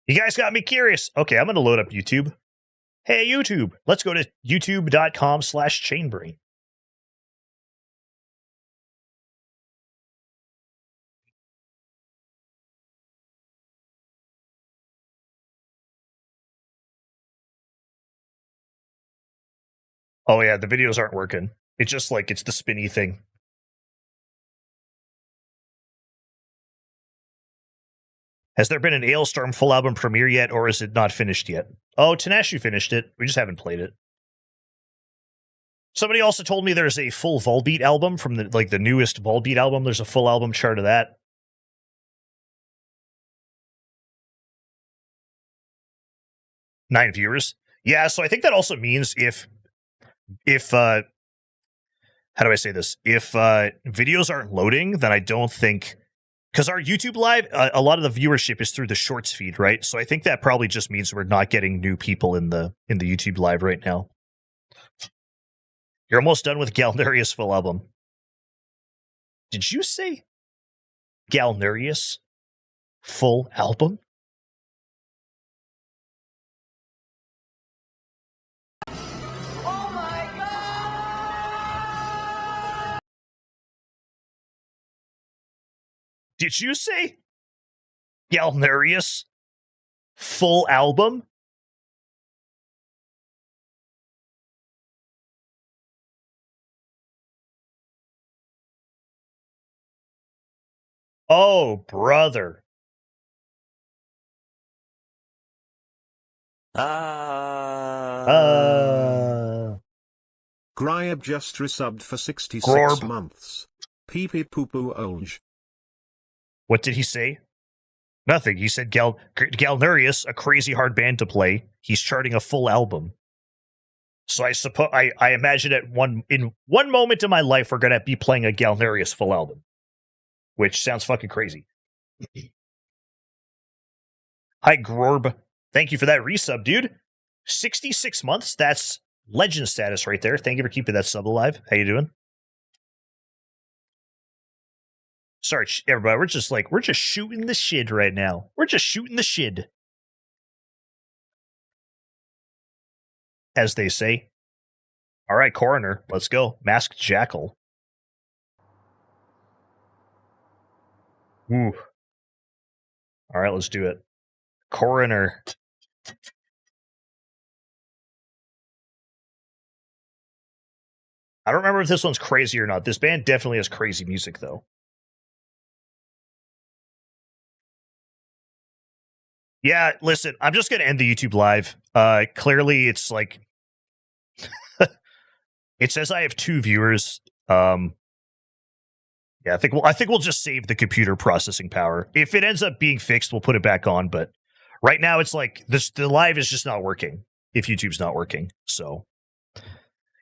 You guys got me curious. Okay, I'm going to load up YouTube. Hey, YouTube. Let's go to youtube.com/chainbrain. Oh, yeah, the videos aren't working. It's just like, it's the spinny thing. Has there been an Ailstorm full album premiere yet, or is it not finished yet? Oh, Tanashi finished it. We just haven't played it. Somebody also told me there's a full Volbeat album from the newest Volbeat album. There's a full album chart of that. Nine viewers. Yeah, so I think that also means if how do I say this? If videos aren't loading, then I don't think, because our YouTube live, a lot of the viewership is through the shorts feed, right? So I think that probably just means we're not getting new people in the YouTube live right now. You're almost done with Galnerius full album. Did you say Galnerius full album? Oh my god! Did you say Galnerius full album? Oh, brother. Gryab just resubbed for 66 Grorb. months. Pee pee poo poo olj. What did he say? Nothing. He said Galnerius, a crazy hard band to play. He's charting a full album. So I suppose I imagine in one moment in my life we're gonna be playing a Galnerius full album, which sounds fucking crazy. Hi Grorb, thank you for that resub, dude. 66 months. That's legend status right there. Thank you for keeping that sub alive. How you doing? Sorry, everybody. We're just shooting the shit right now. We're just shooting the shit, as they say. All right, Coroner, let's go. Masked Jackal. Ooh. All right, let's do it. Coroner. I don't remember if this one's crazy or not. This band definitely has crazy music, though. Yeah, listen, I'm just going to end the YouTube live. Clearly, it's like... it says I have 2 viewers. Yeah, I think we'll just save the computer processing power. If it ends up being fixed, we'll put it back on. But right now, it's like the live is just not working. If YouTube's not working, so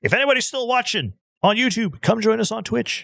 if anybody's still watching on YouTube, come join us on Twitch.